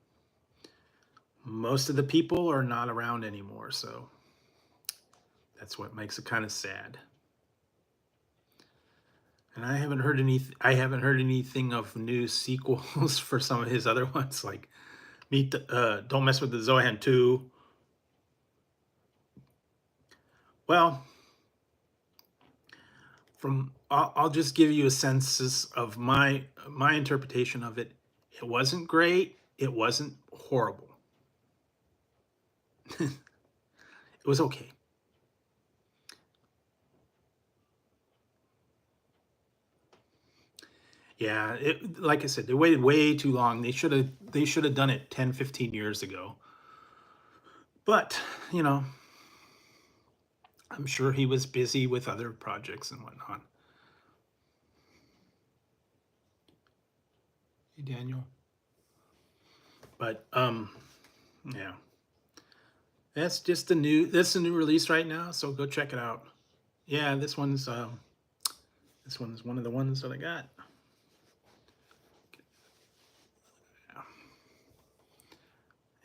Most of the people are not around anymore, so that's what makes it kind of sad. And I haven't heard anything of new sequels for some of his other ones, like Don't Mess with the Zohan 2. Well, I'll just give you a census of my interpretation of it. It wasn't great. It wasn't horrible. It was okay. Yeah, like I said, they waited way too long. They should have done it 10, 15 years ago. But, I'm sure he was busy with other projects and whatnot. Hey, Daniel. But yeah. That's just that's a new release right now, so go check it out. Yeah, this one's one of the ones that I got.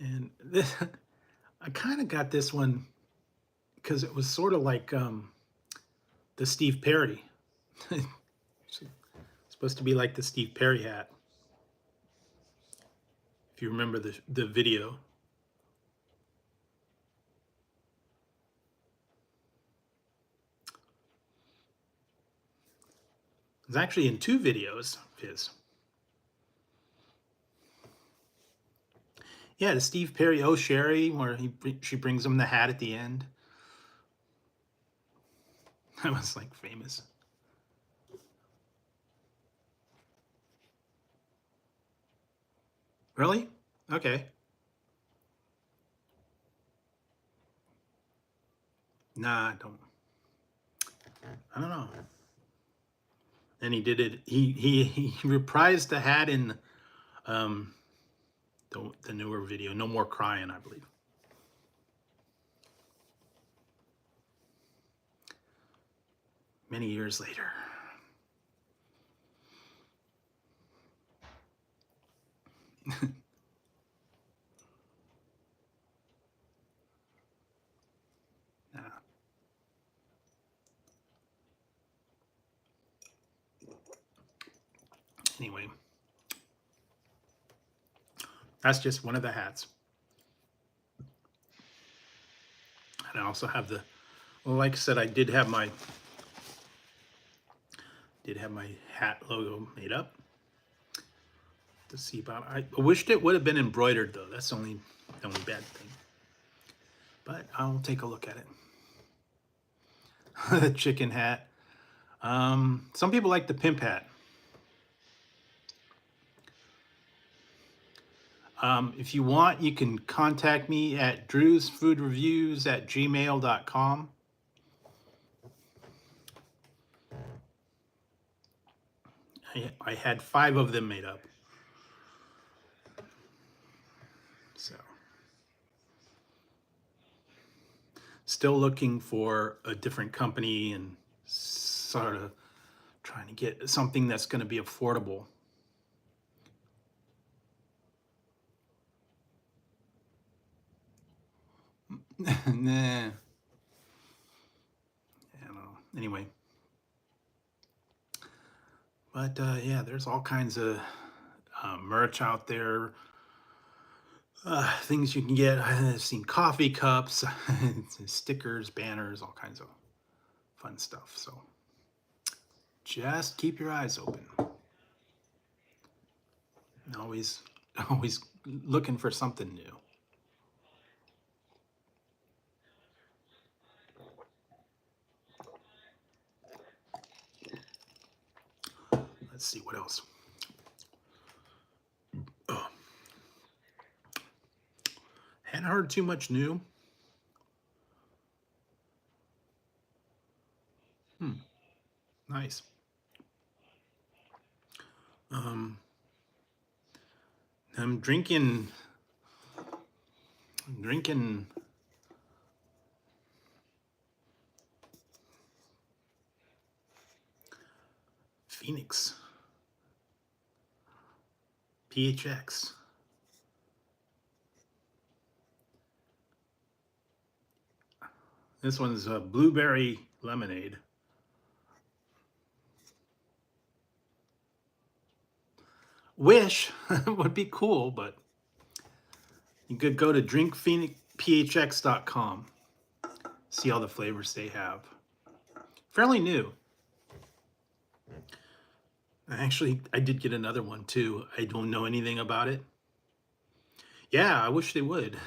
And this, I kind of got this one because it was sort of like the Steve Perry. It's supposed to be like the Steve Perry hat. If you remember the video. It's actually in 2 videos of his. Yeah, the Steve Perry Oh Sherry, where she brings him the hat at the end. That was like famous. Really? Okay. Nah, I don't know. And he did it. He reprised the hat in um, the newer video, No More Crying, I believe. Many years later. Nah. Anyway, that's just one of the hats. And I also have well, like I said, I did have my hat logo made up. To see about, I wished it would have been embroidered though. That's the only bad thing. But I'll take a look at it. The chicken hat. Some people like the pimp hat. If you want, you can contact me at drewsfoodreviews@gmail.com. I had 5 of them made up. So, still looking for a different company and sort of trying to get something that's going to be affordable. Nah. I don't know. Anyway. But yeah, there's all kinds of merch out there. Things you can get. I've seen coffee cups, stickers, banners, all kinds of fun stuff. So just keep your eyes open. Always looking for something new. Let's see what else. Oh. Hadn't heard too much new. Nice. I'm drinking Phoenix PHX. This one's a blueberry lemonade. Wish would be cool, but you could go to drinkphoenixphx.com. See all the flavors they have. Fairly new. Actually, I did get another one too. I don't know anything about it. Yeah, I wish they would.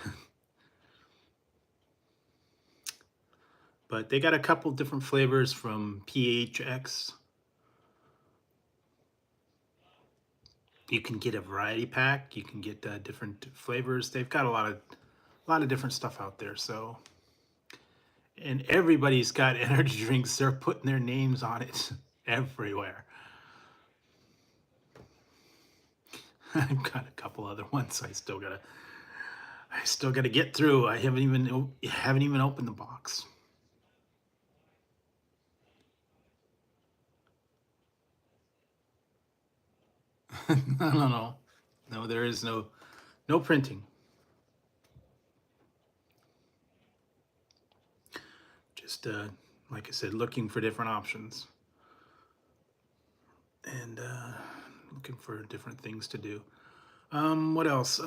But they got a couple different flavors from PHX. You can get a variety pack. You can get different flavors. They've got a lot of different stuff out there. So, and everybody's got energy drinks. They're putting their names on it everywhere. I've got a couple other ones I still gotta I still got to get through. I haven't even opened the box. No. No, there is no printing. Just like I said, looking for different options and looking for different things to do. What else?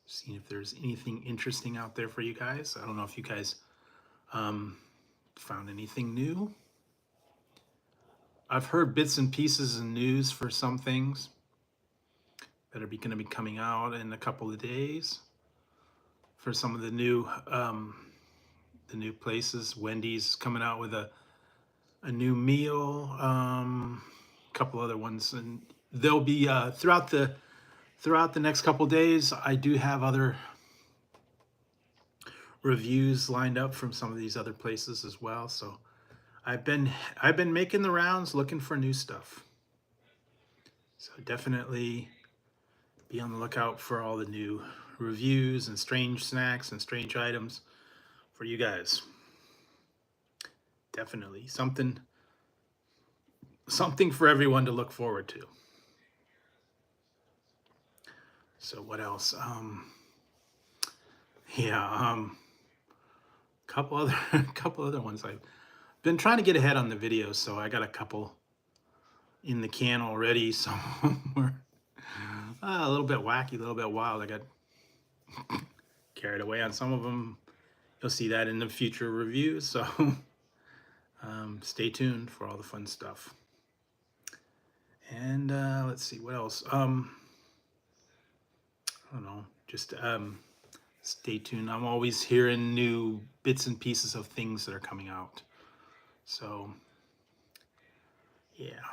Seeing if there's anything interesting out there for you guys. I don't know if you guys found anything new. I've heard bits and pieces of news for some things that are going to be coming out in a couple of days. For some of the new places, Wendy's coming out with a new meal. A couple other ones, and they'll be throughout the next couple of days. I do have other reviews lined up from some of these other places as well. So I've been making the rounds looking for new stuff. So definitely be on the lookout for all the new reviews and strange snacks and strange items for you guys. Definitely something for everyone to look forward to. So what else? Couple other ones. I've been trying to get ahead on the videos, so I got a couple in the can already. So we're a little bit wacky, a little bit wild. I got carried away on some of them. You'll see that in the future reviews. So stay tuned for all the fun stuff. And let's see what else. I don't know. Just stay tuned. I'm always hearing new bits and pieces of things that are coming out. So yeah.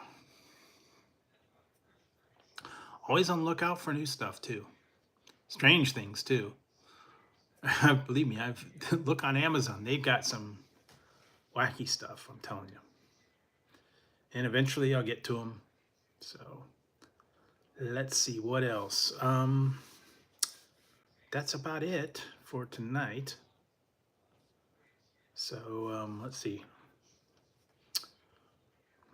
Always on the lookout for new stuff too. Strange things too. Believe me, I've look on Amazon. They've got some wacky stuff, I'm telling you. And eventually I'll get to them. So let's see what else. That's about it for tonight. So let's see.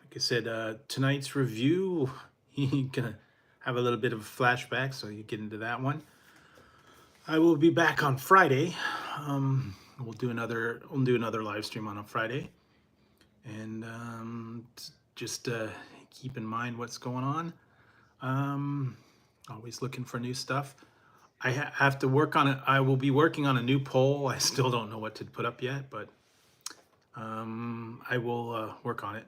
Like I said, tonight's review, you're gonna have a little bit of a flashback, so you get into that one. I will be back on Friday. We'll do another live stream on a Friday, and just keep in mind what's going on. Always looking for new stuff. I have to work on it. I will be working on a new poll. I still don't know what to put up yet, but I will work on it.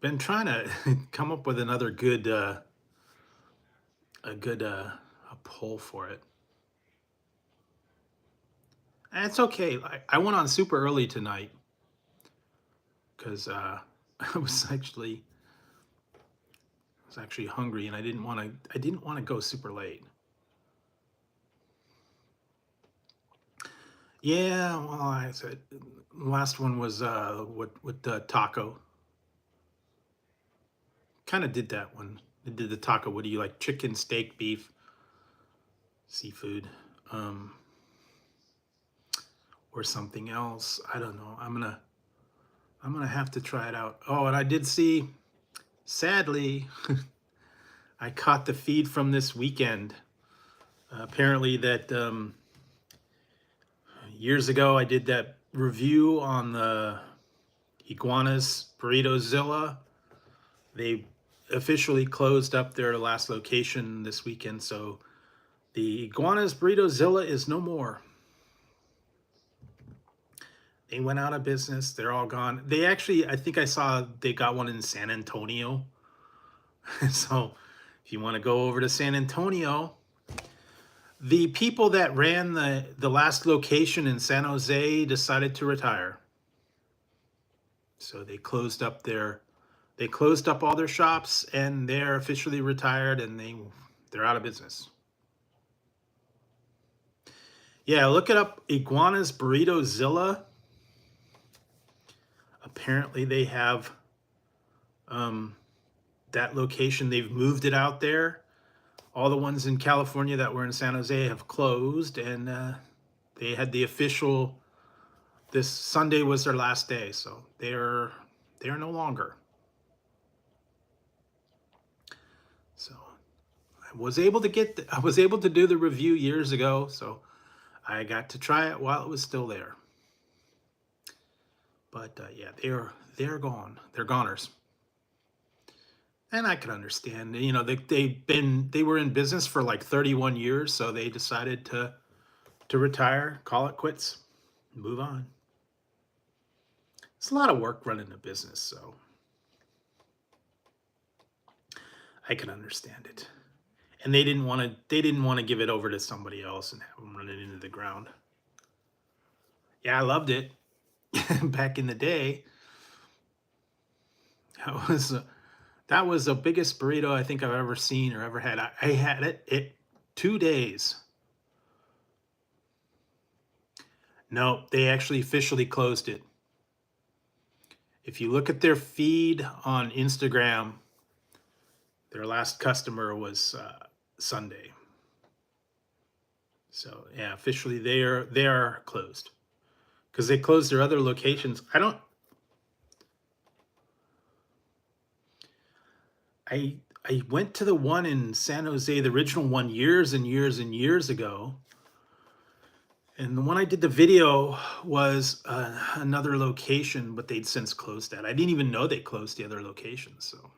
Been trying to come up with another good a poll for it. And it's okay. I went on super early tonight because I was actually hungry, and I didn't want to go super late. Yeah, well, I said last one was with the taco. Kind of did that one. I did the taco. What do you like? Chicken, steak, beef, seafood, or something else? I don't know. I'm gonna have to try it out. Oh, and I did see. Sadly, I caught the feed from this weekend. Apparently, that years ago I did that review on the Iguanas Burritozilla. They officially closed up their last location this weekend, so the Iguanas Burritozilla is no more. They went out of business. They're all gone. They actually, I think I saw they got one in San Antonio. So if you want to go over to San Antonio, the people that ran the last location in San Jose decided to retire. So they closed up all their shops, and they're officially retired, and they're out of business. Yeah, look it up, Iguanas Burritozilla. Apparently they have that location. They've moved it out there. all the ones in California that were in San Jose have closed, and they had the official. This Sunday was their last day, so they're no longer. So I was able to do the review years ago, so I got to try it while it was still there. But yeah, they're gone. They're goners. And I can understand. You know, they were in business for like 31 years, so they decided to retire, call it quits, move on. It's a lot of work running a business, so I can understand it. And they didn't want to give it over to somebody else and have them run it into the ground. Yeah, I loved it back in the day. That was the biggest burrito I think I've ever seen or ever had. I had it 2 days. No, they actually officially closed it. If you look at their feed on Instagram, their last customer was Sunday. So yeah, officially they are closed because they closed their other locations. I went to the one in San Jose, the original one, years and years and years ago. And the one I did the video was another location, but they'd since closed that. I didn't even know they closed the other location. So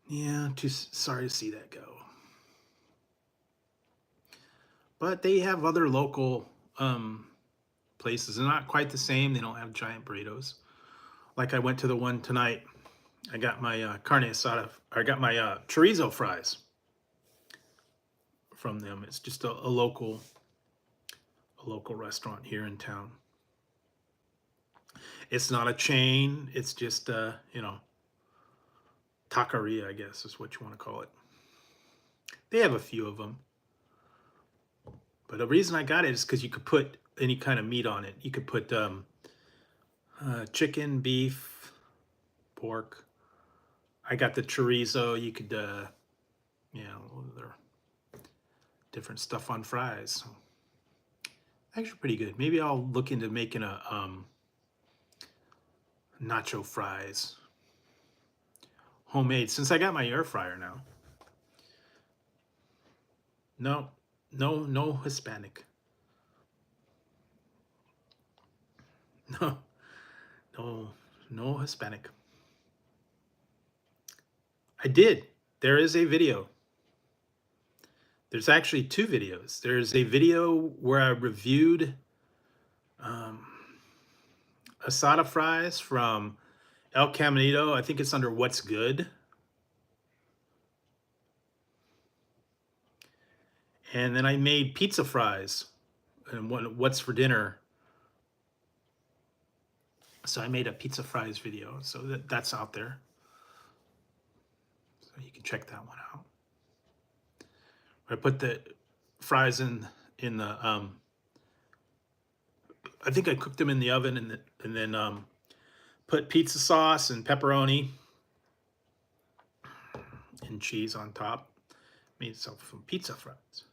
yeah, too sorry to see that go. But they have other local places. They're not quite the same. They don't have giant burritos. Like I went to the one tonight. I got my carne asada. I got my chorizo fries from them. It's just a local restaurant here in town. It's not a chain. It's just you know, taqueria, I guess is what you want to call it. They have a few of them. But the reason I got it is because you could put any kind of meat on it. You could put chicken, beef, pork. I got the chorizo. You could, you know, there different stuff on fries. Actually, pretty good. Maybe I'll look into making a nacho fries, homemade. Since I got my air fryer now. No Hispanic. No Hispanic. I did. There is a video. There's actually 2 videos. There's a video where I reviewed asada fries from El Caminito. I think it's under What's Good. And then I made pizza fries and what's for dinner. So I made a pizza fries video. So that's out there. So you can check that one out. I put the fries in the I think I cooked them in the oven and then put pizza sauce and pepperoni and cheese on top. Made some pizza fries.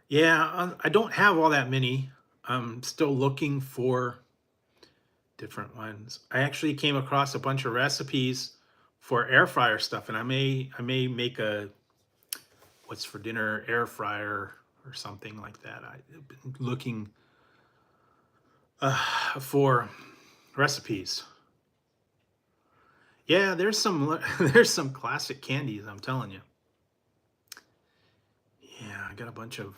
Yeah, I don't have all that many. I'm still looking for different ones. I actually came across a bunch of recipes for air fryer stuff, and I may make a what's for dinner air fryer or something like that. I've been looking for recipes. Yeah, there's some classic candies, I'm telling you. Yeah, I got a bunch of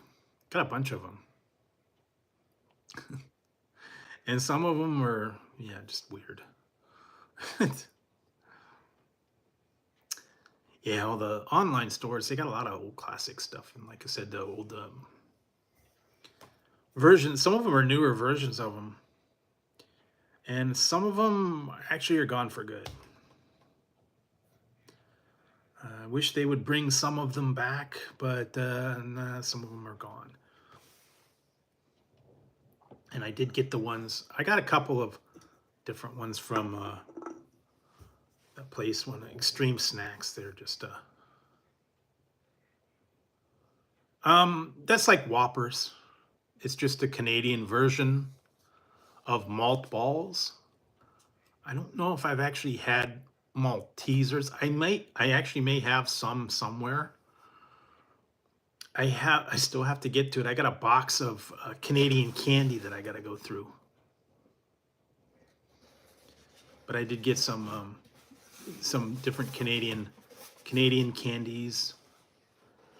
them. And some of them are, yeah, just weird. Yeah, all the online stores, they got a lot of old classic stuff. And like I said, the old versions, some of them are newer versions of them. And some of them actually are gone for good. I wish they would bring some of them back, but nah, some of them are gone. And I did get the ones, I got a couple of different ones from place, one Extreme Snacks. They're just that's like Whoppers. It's just a Canadian version of malt balls. I don't know if I've actually had Maltesers. I actually may have some somewhere. I still have to get to it. I got a box of Canadian candy that I got to go through. But I did get some different Canadian candies,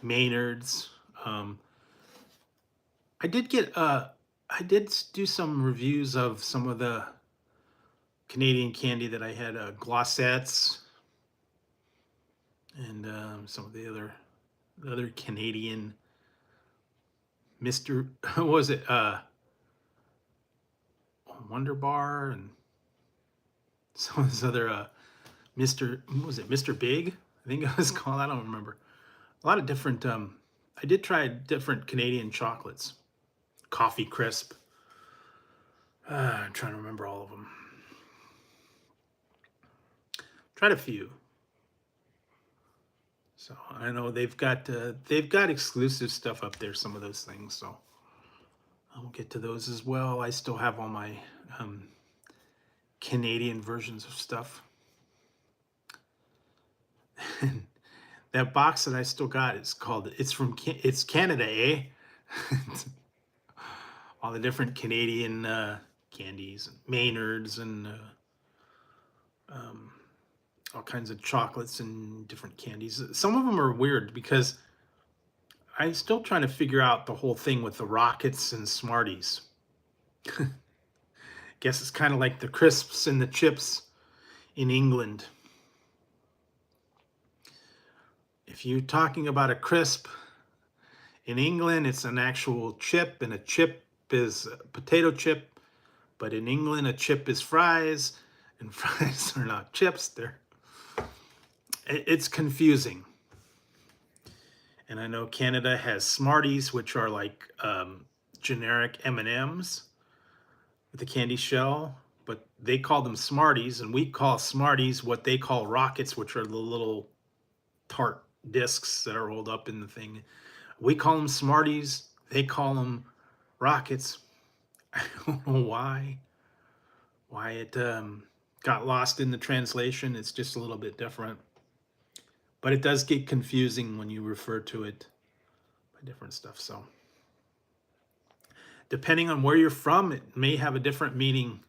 Maynards. I did get I did do some reviews of some of the Canadian candy that I had, Glossettes, and some of the other Canadian Mr. What was it? Wonder Bar, and some of this other Mr. What was it? Mr. Big, I think it was called. I don't remember. A lot of different. I did try different Canadian chocolates. Coffee Crisp. I'm trying to remember all of them. Tried a few. So I know they've got exclusive stuff up there. Some of those things. So I'll get to those as well. I still have all my Canadian versions of stuff. That box that I still got, it's Canada, eh? All the different Canadian candies, and Maynards, and all kinds of chocolates and different candies. Some of them are weird because I'm still trying to figure out the whole thing with the Rockets and Smarties. Guess it's kind of like the crisps and the chips in England. If you're talking about a crisp in England, it's an actual chip, and a chip is a potato chip. But in England, a chip is fries, and fries are not chips. It's confusing. And I know Canada has Smarties, which are like generic M&Ms with a candy shell, but they call them Smarties, and we call Smarties what they call Rockets, which are the little tart discs that are rolled up in the thing. We call them Smarties. They call them Rockets. I don't know why it got lost in the translation. It's just a little bit different. But it does get confusing when you refer to it by different stuff. So depending on where you're from, it may have a different meaning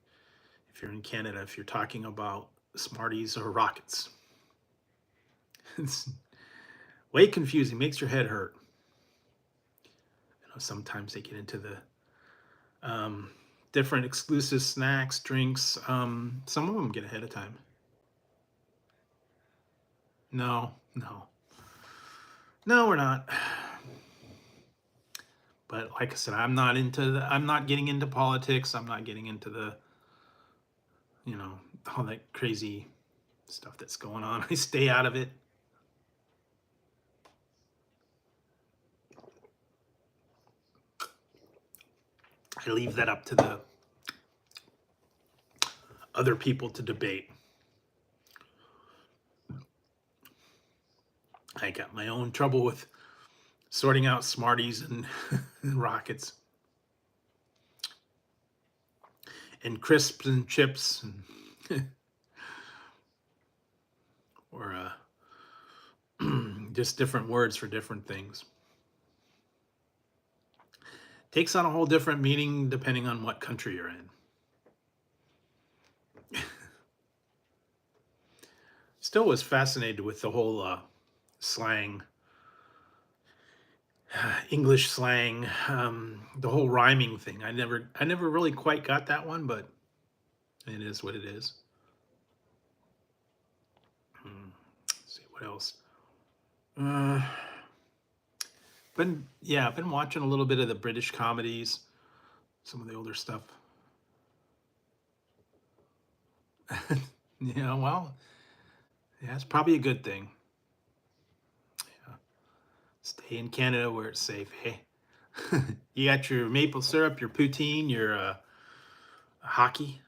if you're in Canada, if you're talking about Smarties or Rockets. It's way confusing, makes your head hurt. You know, sometimes they get into the different exclusive snacks, drinks. Some of them get ahead of time. No, we're not. But like I said, I'm not getting into politics. I'm not getting into the, all that crazy stuff that's going on. I stay out of it. I leave that up to the other people to debate. I got my own trouble with sorting out Smarties and Rockets and crisps and chips, and or just different words for different things. Takes on a whole different meaning depending on what country you're in. Still was fascinated with the whole slang, English slang, the whole rhyming thing. I never really quite got that one, but it is what it is. Let's see what else. I've been watching a little bit of the British comedies, some of the older stuff. Well, yeah, it's probably a good thing. Yeah. Stay in Canada where it's safe. Hey, you got your maple syrup, your poutine, your hockey.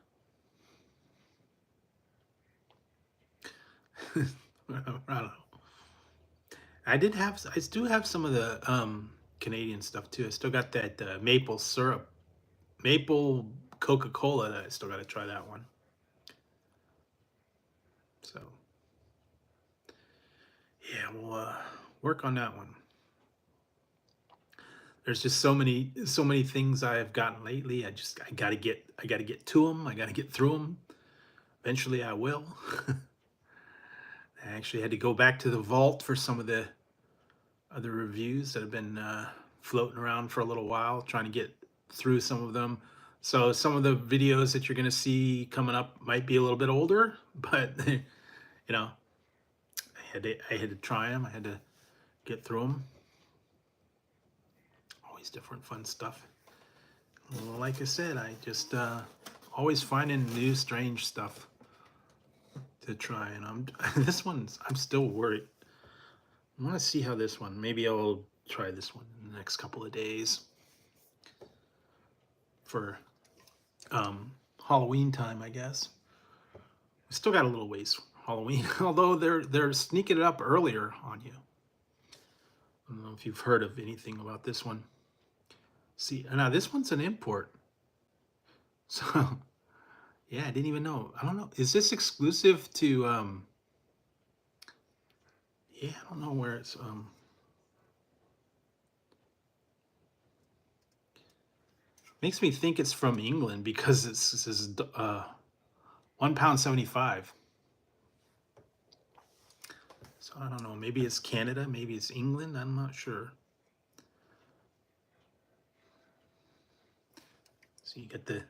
I don't know. I do have some of the Canadian stuff too. I still got that maple syrup, maple Coca-Cola that I still got to try that one. So yeah, we'll work on that one. There's just so many things I have gotten lately. I gotta get to them. I gotta get through them. Eventually, I will. I actually had to go back to the vault for some of the other reviews that have been floating around for a little while, trying to get through some of them. So some of the videos that you're going to see coming up might be a little bit older, but you know, I had to try them. I had to get through them. Always different fun stuff. Like I said, I just always finding new strange stuff to try, and I'm still worried. I want to see how this one. Maybe I'll try this one in the next couple of days for Halloween time, I guess. We still got a little ways for Halloween, although they're sneaking it up earlier on you. I don't know if you've heard of anything about this one. See, now this one's an import. So, yeah, I didn't even know. I don't know. Is this exclusive to yeah, I don't know where it's makes me think it's from England because it says £1.75. So I don't know. Maybe it's Canada. Maybe it's England. I'm not sure. So you get the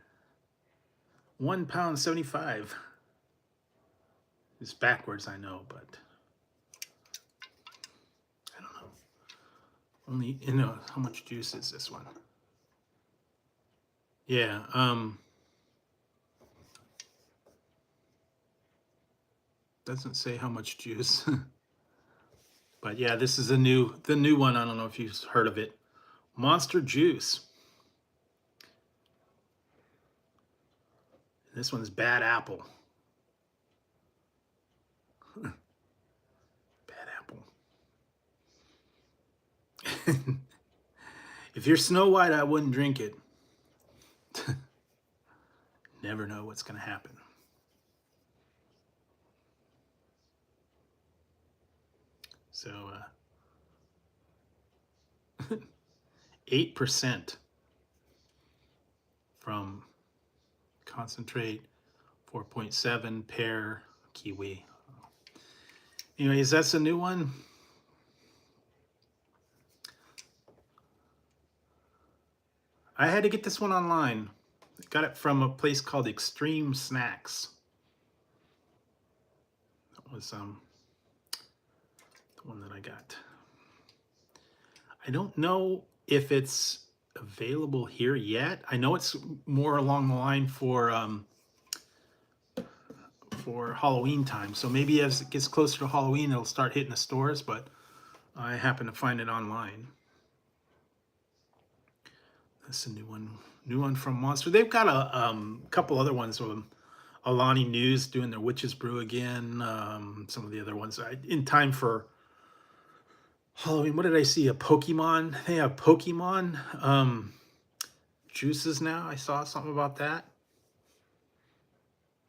£1.75. It's backwards, I know, but I don't know. Only how much juice is this one? Yeah. Doesn't say how much juice. But yeah, this is the new one. I don't know if you've heard of it. Monster Juice. This one's Bad Apple. Bad Apple. If you're Snow White, I wouldn't drink it. Never know what's going to happen. So 8% from concentrate, 4.7 pear, kiwi. Anyways, that's a new one. I had to get this one online. I got it from a place called Extreme Snacks. That was the one that I got. I don't know if it's available here yet. I know it's more along the line for Halloween time. So maybe as it gets closer to Halloween, it'll start hitting the stores, but I happen to find it online. That's a new one from Monster. They've got a couple other ones of them. Alani News doing their Witch's Brew again. Some of the other ones. In time for Halloween, what did I see? A Pokemon. They have Pokemon juices now. I saw something about that.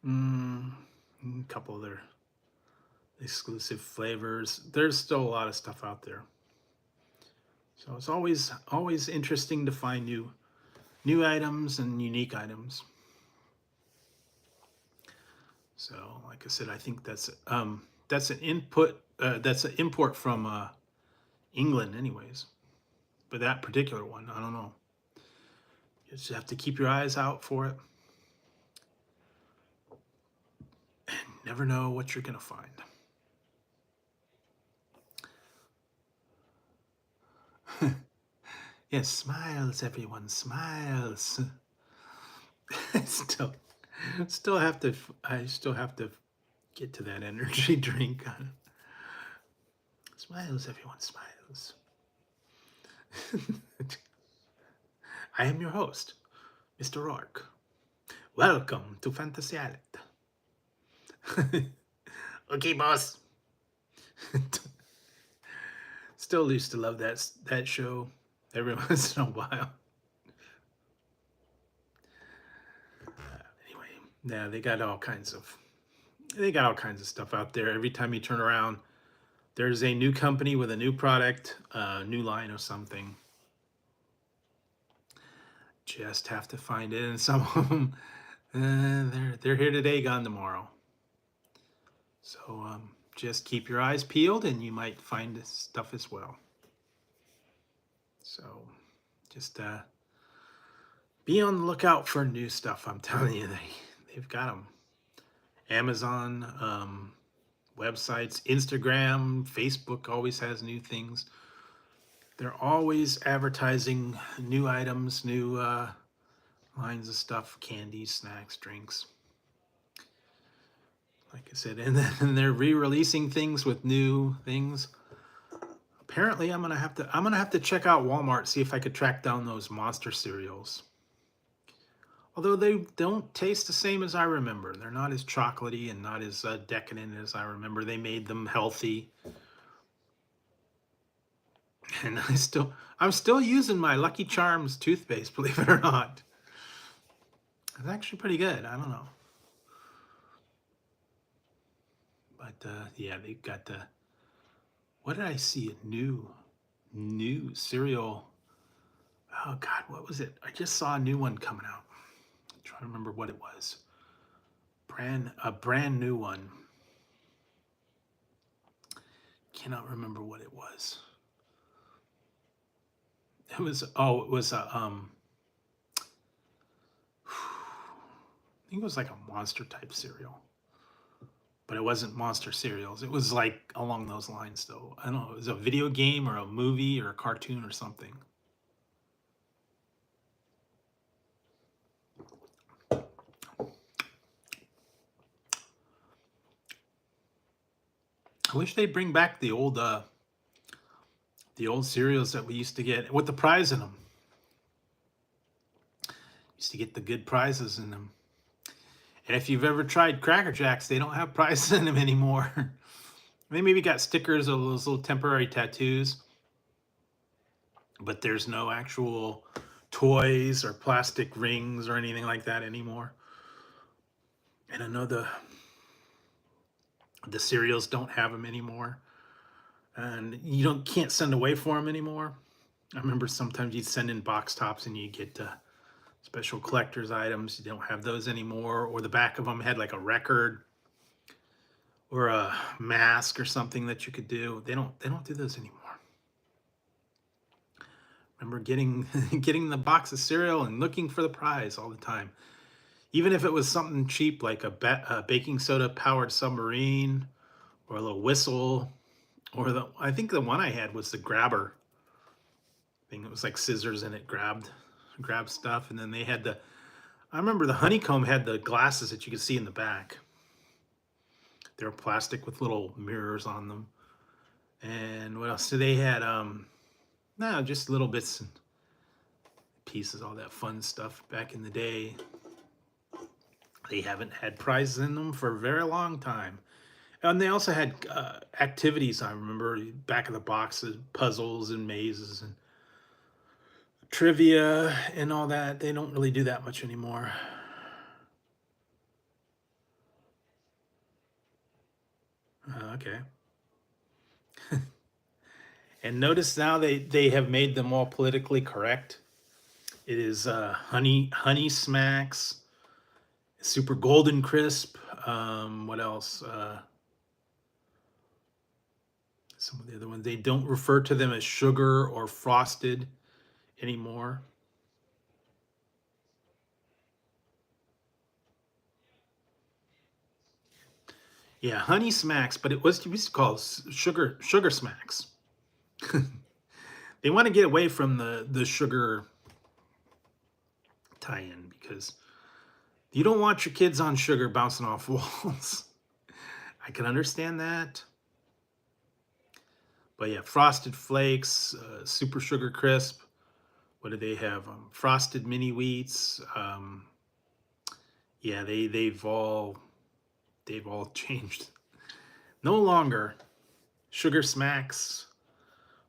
A couple other exclusive flavors. There's still a lot of stuff out there. So it's always interesting to find new items and unique items. So, like I said, I think that's an import from England, anyways. But that particular one, I don't know. You just have to keep your eyes out for it, and never know what you're gonna find. Yes, smiles, everyone, smiles. I still have to get to that energy drink. Smiles, everyone, smiles. I am your host, Mr. Rourke. Welcome to Fantasy Island. Okay, boss. Still used to love that show every once in a while. Anyway, yeah, they got all kinds of stuff out there. Every time you turn around, there's a new company with a new product, a new line of something. Just have to find it, and some of them, they're here today, gone tomorrow. So just keep your eyes peeled, and you might find this stuff as well. So just be on the lookout for new stuff. I'm telling you, they've got them. Amazon, websites, Instagram, Facebook always has new things. They're always advertising new items, new lines of stuff, candies, snacks, drinks. Like I said, and then they're re-releasing things with new things. Apparently, I'm gonna have to check out Walmart, see if I could track down those Monster cereals. Although they don't taste the same as I remember. They're not as chocolatey and not as decadent as I remember. They made them healthy. And I'm still using my Lucky Charms toothpaste, believe it or not. It's actually pretty good. I don't know. But yeah, they've got what did I see? A new cereal. Oh God, what was it? I just saw a new one coming out. I'm trying to remember what it was. A brand new one. Cannot remember what it was. It was a I think it was like a monster type cereal. But it wasn't Monster cereals. It was like along those lines though. I don't know, it was a video game or a movie or a cartoon or something. I wish they'd bring back the old cereals that we used to get with the prize in them. Used to get the good prizes in them. And if you've ever tried Cracker Jacks, they don't have prizes in them anymore. They maybe got stickers or those little temporary tattoos, but there's no actual toys or plastic rings or anything like that anymore. And I know the cereals don't have them anymore, and you can't send away for them anymore. I remember sometimes you'd send in box tops and you get special collector's items. You don't have those anymore, or the back of them had like a record or a mask or something that you could do. They don't do those anymore. Remember getting getting the box of cereal and looking for the prize all the time, even if it was something cheap like a baking soda powered submarine or a little whistle, or I think the one I had was the grabber thing. It was like scissors and it grabbed stuff. And then they had I remember the honeycomb had the glasses that you could see in the back. They were plastic with little mirrors on them. And what else? So they had no, just little bits and pieces, all that fun stuff back in the day. They haven't had prizes in them for a very long time. And they also had activities, I remember, back of the boxes, puzzles and mazes and trivia and all that. They don't really do that much anymore. Okay. And notice now they have made them all politically correct. It is honey smacks, super golden crisp. What else? Some of the other ones, they don't refer to them as sugar or frosted anymore. Yeah, honey smacks, but it used to call sugar smacks. They want to get away from the sugar tie-in because you don't want your kids on sugar bouncing off walls. I can understand that. But yeah, Frosted Flakes, Super Sugar Crisp. What do they have? Frosted Mini Wheats. Yeah, they've all changed. no longer sugar smacks,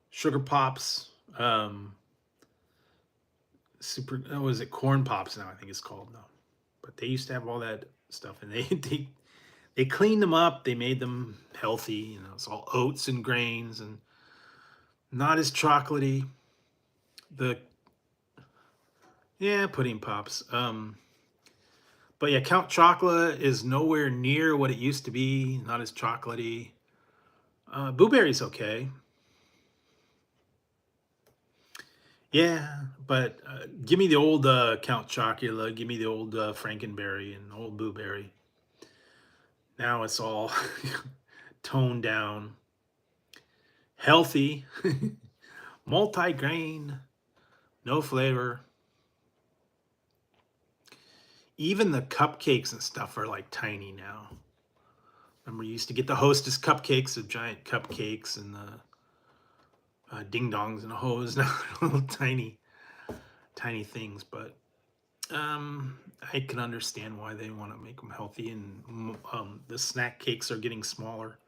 sugar pops, what is it, corn pops now I think it's called now. But they used to have all that stuff, and they cleaned them up, they made them healthy, you know, it's all oats and grains and not as chocolatey. The Yeah, pudding pops. But yeah, Count Chocolate is nowhere near what it used to be. Not as chocolatey. Blueberry's okay. Yeah, but give me the old Count Chocula. Give me the old Frankenberry and old Blueberry. Now it's all toned down, healthy, multi-grain, no flavor. Even the cupcakes and stuff are like tiny now. Remember, you used to get the Hostess cupcakes, the giant cupcakes, and the ding dongs and a hose. Now they're little tiny, tiny things. But I can understand why they want to make them healthy. And the snack cakes are getting smaller.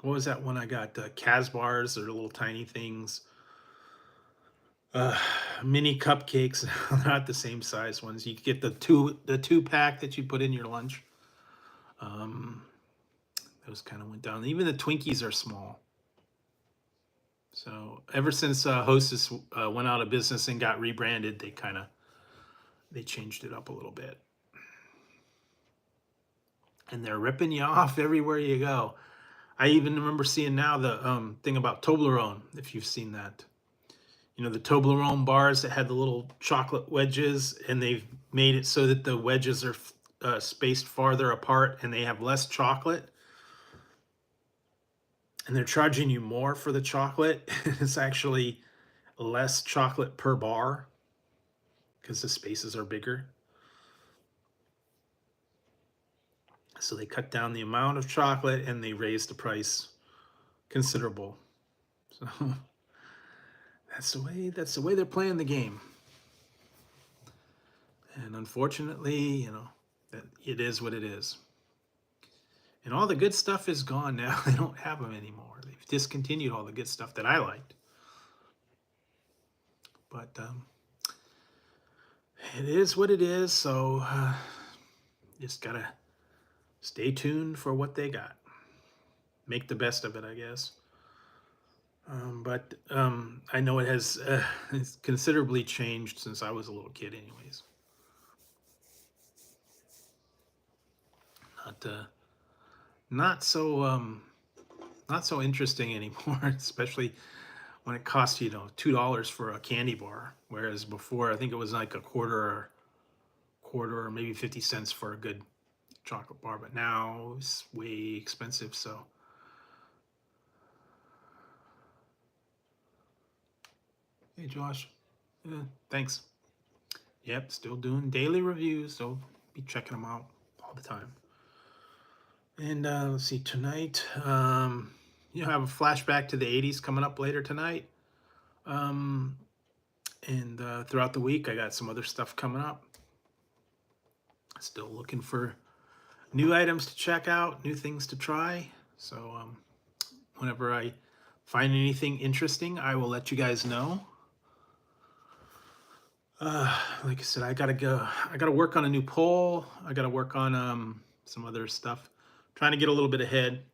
What was that one I got? Kaz bars. They're little tiny things. Mini cupcakes, not the same size ones. You get the two pack that you put in your lunch. Those kind of went down. Even the Twinkies are small. So ever since Hostess went out of business and got rebranded, they changed it up a little bit. And they're ripping you off everywhere you go. I even remember seeing now the thing about Toblerone, if you've seen that. You know, the Toblerone bars that had the little chocolate wedges, and they've made it so that the wedges are spaced farther apart and they have less chocolate. And they're charging you more for the chocolate. It's actually less chocolate per bar because the spaces are bigger. So they cut down the amount of chocolate and they raise the price considerable. So that's the way they're playing the game. And unfortunately, you know, that it is what it is. And all the good stuff is gone now. They don't have them anymore. They've discontinued all the good stuff that I liked. But it is what it is. So just gotta stay tuned for what they got. Make the best of it, I guess. But I know it has it's considerably changed since I was a little kid, anyways. Not so interesting anymore, especially when it costs you know $2 for a candy bar, whereas before I think it was like a quarter or maybe 50 cents for a good chocolate bar, but now it's way expensive. So hey Josh, thanks. Yep, still doing daily reviews, so be checking them out all the time. And let's see, tonight, you have a flashback to the 80s coming up later tonight. And throughout the week, I got some other stuff coming up. Still looking for new items to check out, new things to try. So whenever I find anything interesting, I will let you guys know. Like I said, I gotta work on a new poll. I gotta work on some other stuff. Trying to get a little bit ahead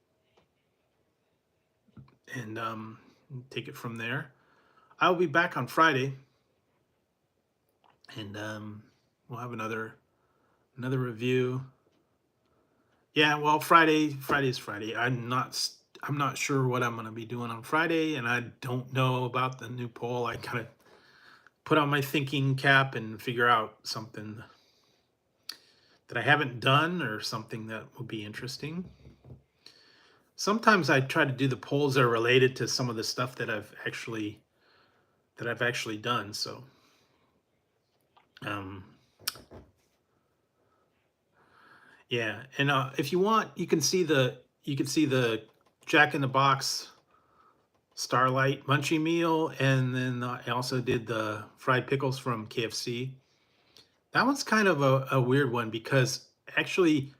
and take it from there. I'll be back on Friday, and we'll have another review. Yeah, well, Friday's Friday. I'm not sure what I'm gonna be doing on Friday, and I don't know about the new poll. I gotta put on my thinking cap and figure out something that I haven't done or something that would be interesting. Sometimes I try to do the polls that are related to some of the stuff that I've actually done. So yeah, and if you want, you can see the Jack in the Box Starlight Munchie Meal, and then I also did the fried pickles from KFC. That one's kind of a weird one because actually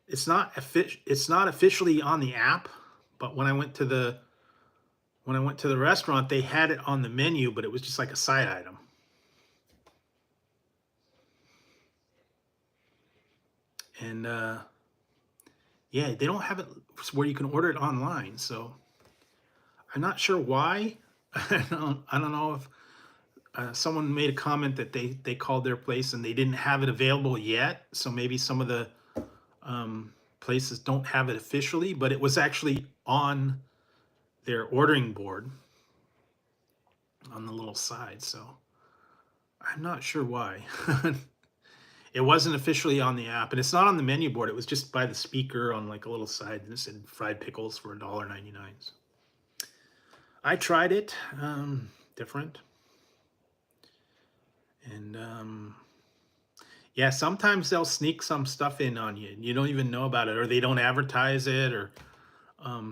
it's not officially on the app, but when I went to the restaurant, they had it on the menu, but it was just like a side item. And yeah, they don't have it where you can order it online, so I'm not sure why. I don't know if someone made a comment that they called their place and they didn't have it available yet. So maybe some of the places don't have it officially, but it was actually on their ordering board on the little side. So I'm not sure why. It wasn't officially on the app, and it's not on the menu board. It was just by the speaker on like a little side, and it said fried pickles for $1.99. I tried it, different, and yeah, sometimes they'll sneak some stuff in on you, and you don't even know about it, or they don't advertise it, or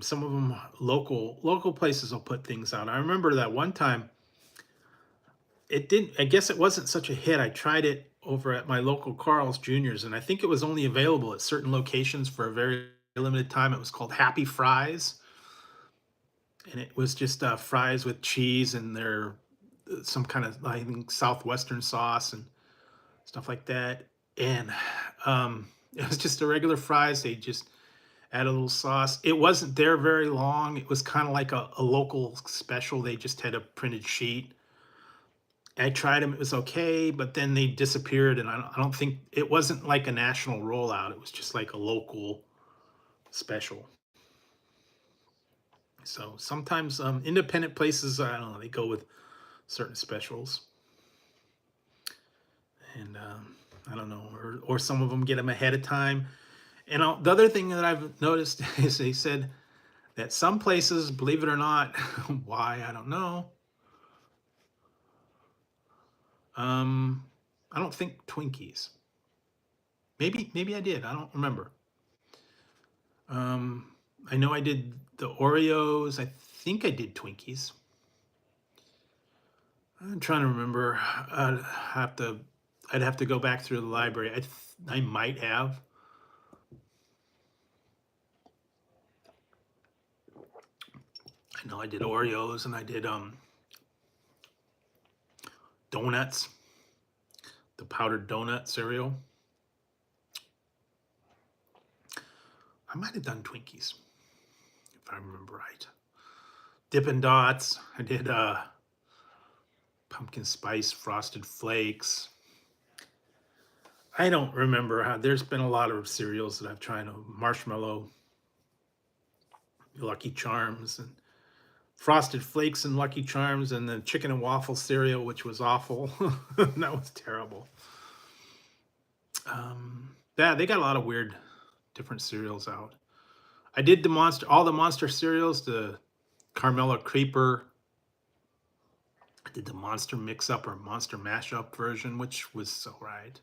some of them local places will put things out. I remember that one time it didn't. I guess it wasn't such a hit. I tried it over at my local Carl's Jr.'s, and I think it was only available at certain locations for a very limited time. It was called Happy Fries, and it was just fries with cheese and their some kind of, I think, southwestern sauce and stuff like that. And it was just a regular fries. They just add a little sauce. It wasn't there very long. It was kind of like a local special. They just had a printed sheet. I tried them. It was okay, but then they disappeared, and I don't think it wasn't like a national rollout. It was just like a local special. So sometimes independent places, I don't know, they go with certain specials, and I don't know, or some of them get them ahead of time. And the other thing that I've noticed is they said that some places, believe it or not, why I don't know. Um, I don't think Twinkies. Maybe I did. I don't remember. Um, I know I did the Oreos. I think I did Twinkies. I'm trying to remember. Have to. I'd have to go back through the library. I might have. I know I did Oreos and I did donuts, the powdered donut cereal. I might have done Twinkies if I remember right. Dippin' Dots. I did pumpkin spice frosted flakes. I don't remember how. There's been a lot of cereals that I've tried. Marshmallow, Lucky Charms, and Frosted Flakes and Lucky Charms, and the chicken and waffle cereal, which was awful. That was terrible. Yeah, they got a lot of weird, different cereals out. I did all the monster cereals, the Carmela Creeper. I did the Monster Mix Up or Monster Mashup version, which was so right.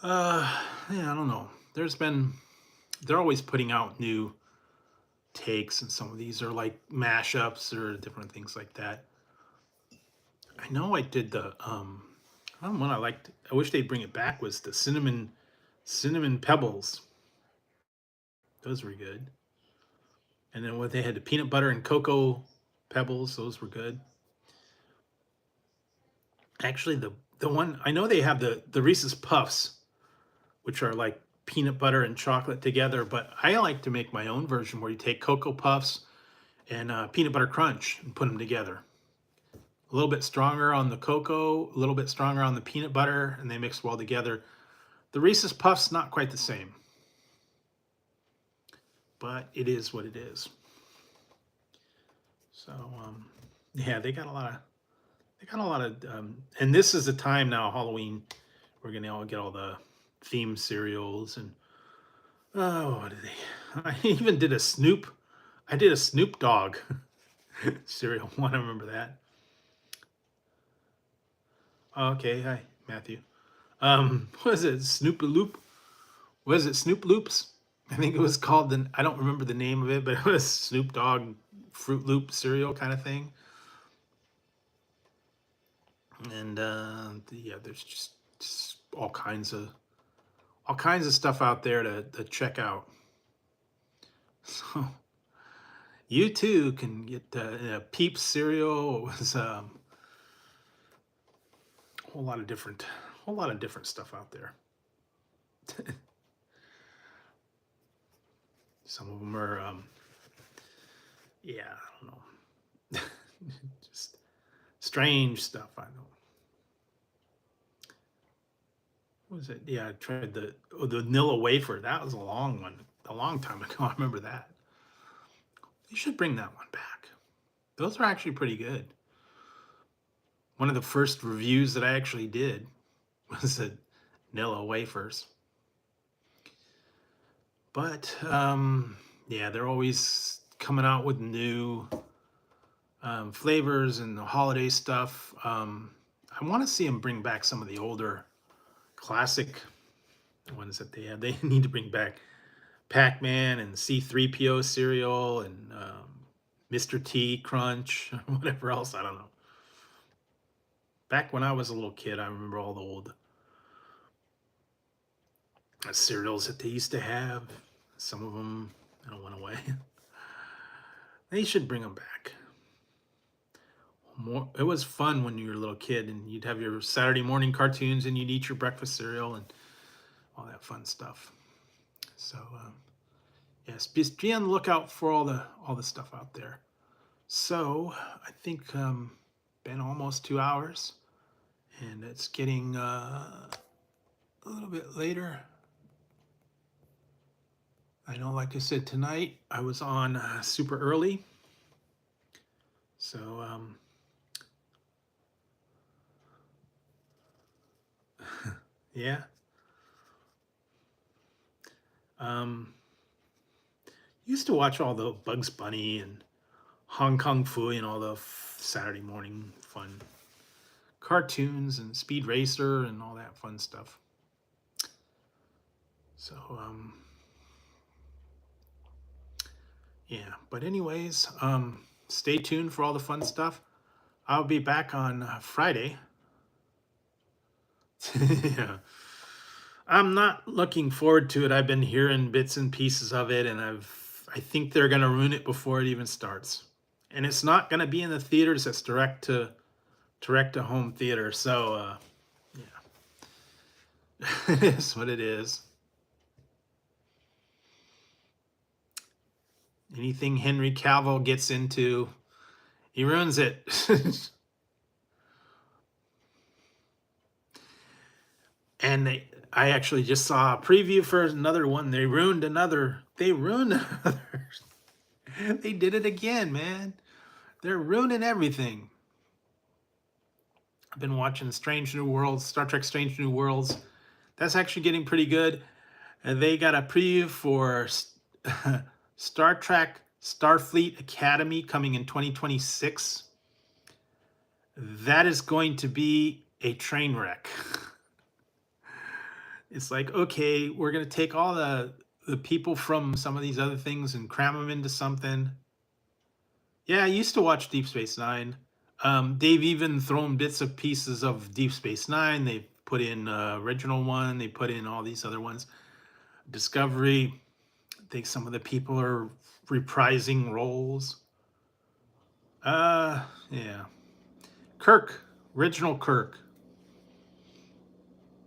Yeah, I don't know. They're always putting out new takes, and some of these are like mashups or different things like that. I know I did the one I liked. I wish they'd bring it back was the cinnamon pebbles. Those were good. And then what they had the peanut butter and cocoa pebbles. Those were good. Actually, the one I know they have the Reese's Puffs, which are like peanut butter and chocolate together. But I like to make my own version where you take Cocoa Puffs and peanut butter crunch and put them together. A little bit stronger on the cocoa, a little bit stronger on the peanut butter, and they mix well together. The Reese's Puffs, not quite the same, but it is what it is. So yeah, they got a lot of, and this is the time now, Halloween. We're gonna all get all the theme cereals and what did they? I even did a Snoop. I did a Snoop Dogg cereal one. I remember that. Okay, hi Matthew. What is it? Snoop Loop? Was it Snoop Loops? I think it was called. I don't remember the name of it, but it was Snoop Dogg Fruit Loop cereal kind of thing. And yeah, there's just all kinds of all kinds of stuff out there to check out. So you too can get Peeps cereal. It was a whole lot of different stuff out there. Some of them are, yeah, I don't know, just strange stuff. I know. What was it? Yeah, I tried the vanilla wafer. That was a long one, a long time ago. I remember that. You should bring that one back. Those are actually pretty good. One of the first reviews that I actually did was the vanilla wafers. But yeah, they're always coming out with new flavors and the holiday stuff. I want to see them bring back some of the older classic ones that they have. They need to bring back Pac-Man and C-3PO cereal and Mr. T Crunch, whatever else. I don't know. Back when I was a little kid, I remember all the old cereals that they used to have. Some of them went away. They should bring them back. It was fun when you were a little kid and you'd have your Saturday morning cartoons and you'd eat your breakfast cereal and all that fun stuff. So yes, just be on the lookout for all the stuff out there. So I think been almost 2 hours, and it's getting a little bit later. I know, like I said, tonight I was on super early, so yeah. Used to watch all the Bugs Bunny and Hong Kong Phooey and all the Saturday morning fun cartoons and Speed Racer and all that fun stuff. So yeah, but anyways, stay tuned for all the fun stuff. I'll be back on Friday. Yeah. I'm not looking forward to it. I've been hearing bits and pieces of it, and I think they're gonna ruin it before it even starts. And it's not gonna be in the theaters. It's direct to home theater. So yeah, it is what it is. Anything Henry Cavill gets into, he ruins it. And I actually just saw a preview for another one. They ruined another. They did it again, man. They're ruining everything. I've been watching Strange New Worlds, Star Trek Strange New Worlds. That's actually getting pretty good. And they got a preview for Star Trek Starfleet Academy coming in 2026. That is going to be a train wreck. It's like, okay, we're going to take all the people from some of these other things and cram them into something. Yeah, I used to watch Deep Space Nine. They've even thrown bits of pieces of Deep Space Nine. They put in original one. They put in all these other ones. Discovery. I think some of the people are reprising roles. Yeah. Kirk. Original Kirk.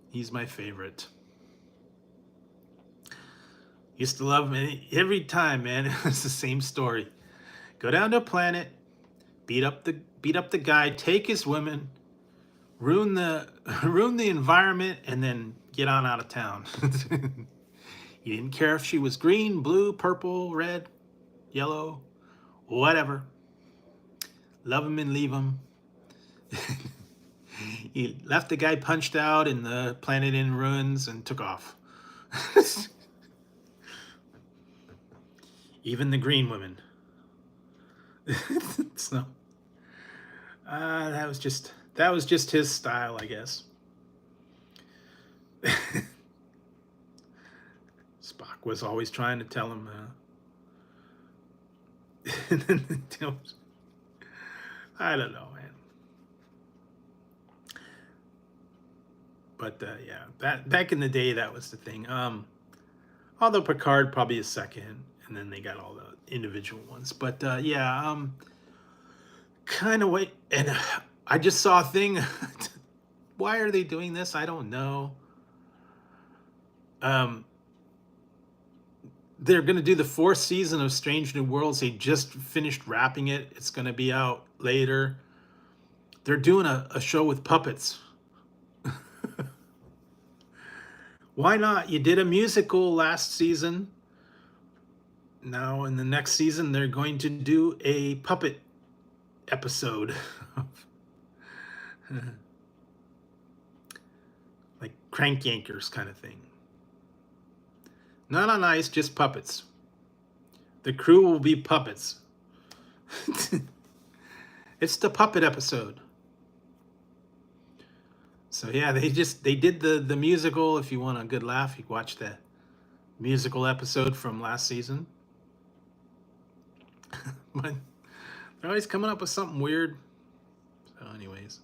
He's my favorite. Used to love him every time, man. It's the same story. Go down to a planet, beat up the guy, take his women, ruin the environment, and then get on out of town. He didn't care if she was green, blue, purple, red, yellow, whatever. Love him and leave him. He left the guy punched out and the planet in ruins and took off. Even the green women. So that was just his style, I guess. Spock was always trying to tell him I don't know, man. But yeah, back in the day, that was the thing. Although Picard probably is second, and then they got all the individual ones. But yeah, kind of wait. And I just saw a thing. Why are they doing this? I don't know. Um, they're going to do the fourth season of Strange New Worlds. They just finished wrapping it. It's going to be out later. They're doing a show with puppets. Why not? You did a musical last season. Now in the next season, they're going to do a puppet episode. Like Crank Yankers kind of thing. Not on ice, just puppets. The crew will be puppets. It's the puppet episode. So yeah, they did the musical. If you want a good laugh, you watch the musical episode from last season. But they're always coming up with something weird. So anyways.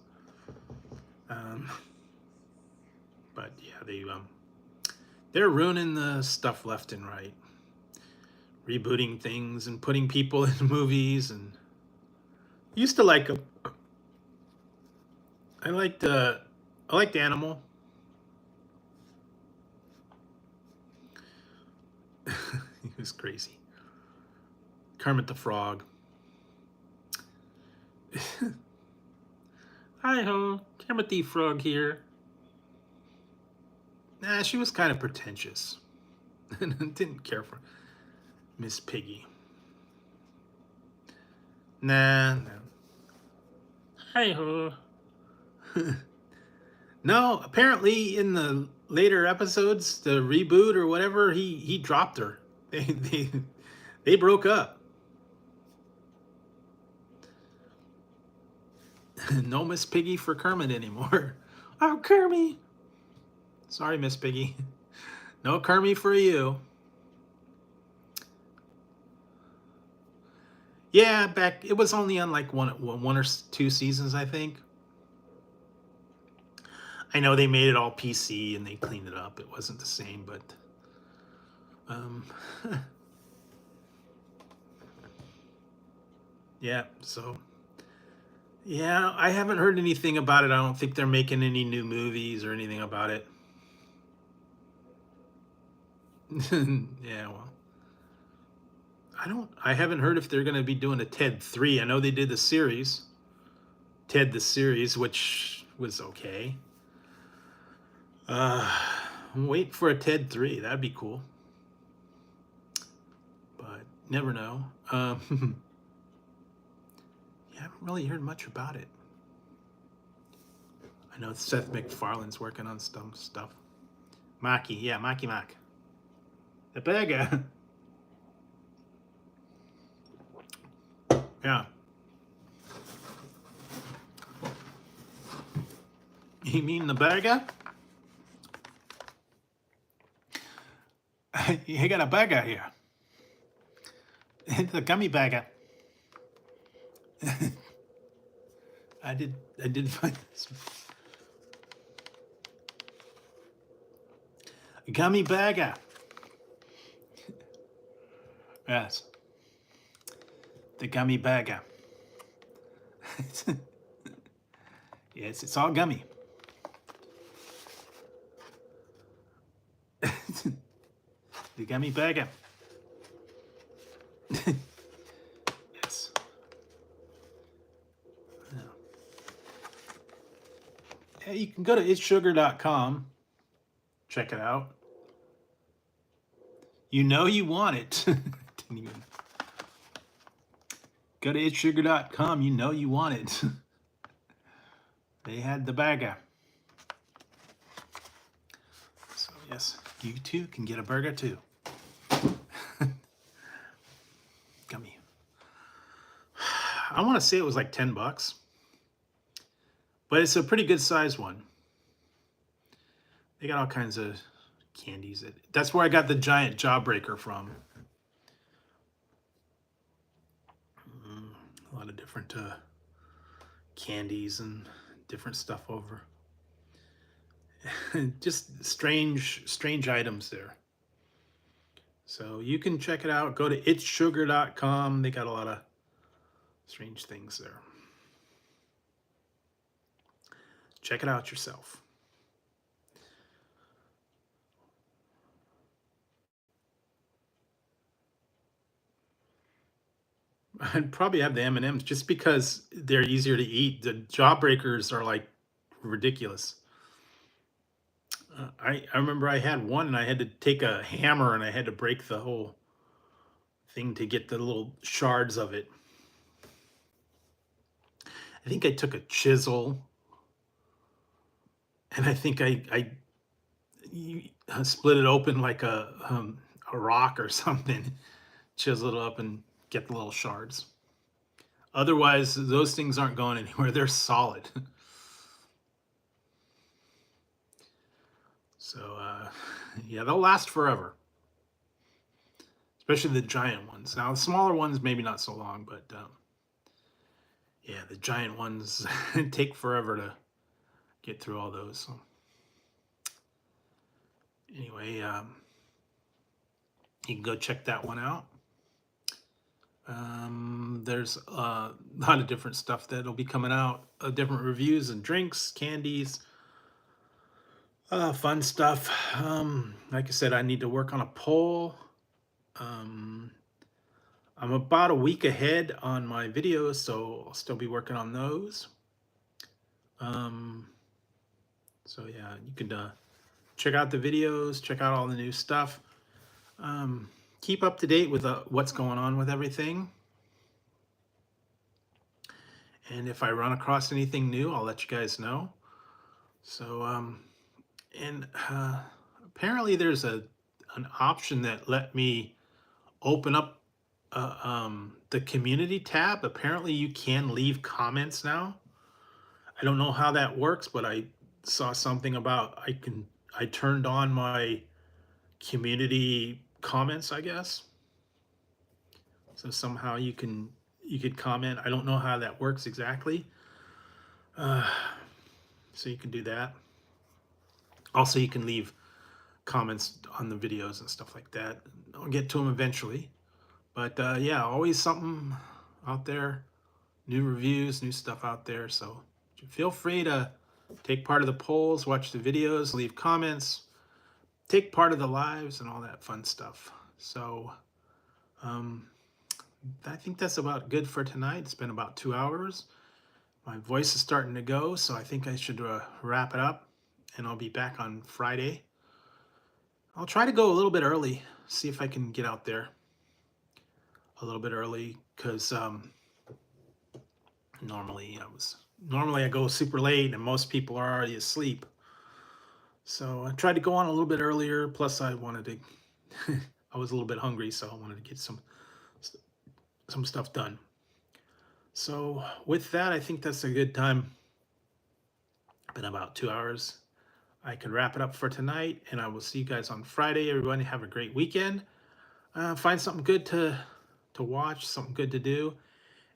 But yeah, they're ruining the stuff left and right. Rebooting things and putting people in movies, and used to like them. I liked Animal. He was crazy. Kermit the Frog. Hi ho, Kermit the Frog here. Nah, she was kind of pretentious. Didn't care for Miss Piggy. Nah. Hi ho. No, apparently in the later episodes, the reboot or whatever, he dropped her. They broke up. No Miss Piggy for Kermit anymore. Oh, Kermit. Sorry, Miss Piggy. No Kermit for you. Yeah, it was only on like one or two seasons, I think. I know they made it all PC and they cleaned it up. It wasn't the same, but yeah, so yeah, I haven't heard anything about it. I don't think they're making any new movies or anything about it. Yeah, well, I haven't heard if they're going to be doing a Ted 3. I know they did the series, Ted the series, which was okay. Wait for a Ted 3. That'd be cool. But never know. Yeah, I haven't really heard much about it. I know Seth MacFarlane's working on some stuff. Maki, yeah, Maki Mac. The burger. Yeah. You mean the burger? You got a burger here. It's a gummy burger. I did find this. A gummy burger. Yes. The gummy burger. Yes, it's all gummy. The gummy burger. Yes. Yeah, you can go to itssugar.com. Check it out. You know you want it. Go to itssugar.com. You know you want it. They had the burger. So yes, you too can get a burger too. Gummy. I want to say it was like $10, but it's a pretty good size one. They got all kinds of candies. That's where I got the giant jawbreaker from. A lot of different candies and different stuff over. Just strange items there. So you can check it out. Go to itssugar.com. They got a lot of strange things there. Check it out yourself. I'd probably have the M&Ms just because they're easier to eat. The Jawbreakers are like ridiculous. I remember I had one and I had to take a hammer and I had to break the whole thing to get the little shards of it. I think I took a chisel and I think I split it open like a rock or something, chisel it up and get the little shards. Otherwise, those things aren't going anywhere. They're solid. So, yeah, they'll last forever, especially the giant ones. Now, the smaller ones, maybe not so long, but yeah, the giant ones take forever to get through all those. So, anyway, you can go check that one out. There's a lot of different stuff that'll be coming out, different reviews and drinks, candies, fun stuff. Like I said, I need to work on a poll. I'm about a week ahead on my videos, so I'll still be working on those. So yeah, you can check out the videos, check out all the new stuff. Keep up to date with what's going on with everything. And if I run across anything new, I'll let you guys know. So, and apparently there's an option that let me open up the community tab. Apparently you can leave comments now. I don't know how that works, but I saw something about I turned on my community comments, I guess. So somehow you could comment. I don't know how that works exactly. So you can do that. Also, you can leave comments on the videos and stuff like that. I'll get to them eventually. But yeah, always something out there, new reviews, new stuff out there. So feel free to take part of the polls, watch the videos, leave comments, take part of the lives and all that fun stuff. So I think that's about good for tonight. It's been about 2 hours. My voice is starting to go, so I think I should wrap it up, and I'll be back on Friday. I'll try to go a little bit early, see if I can get out there a little bit early, because normally I go super late and most people are already asleep. So I tried to go on a little bit earlier. Plus, I wanted to. I was a little bit hungry, so I wanted to get some stuff done. So with that, I think that's a good time. Been about 2 hours. I can wrap it up for tonight, and I will see you guys on Friday. Everybody have a great weekend. Find something good to watch, something good to do,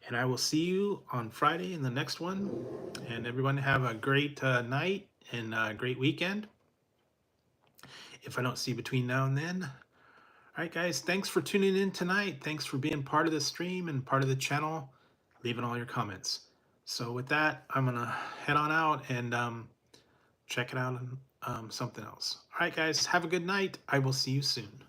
and I will see you on Friday in the next one. And everyone have a great night and a great weekend. If I don't see you between now and then. All right, guys, thanks for tuning in tonight. Thanks for being part of the stream and part of the channel, leaving all your comments. So with that, I'm going to head on out and check it out on something else. All right, guys, have a good night. I will see you soon.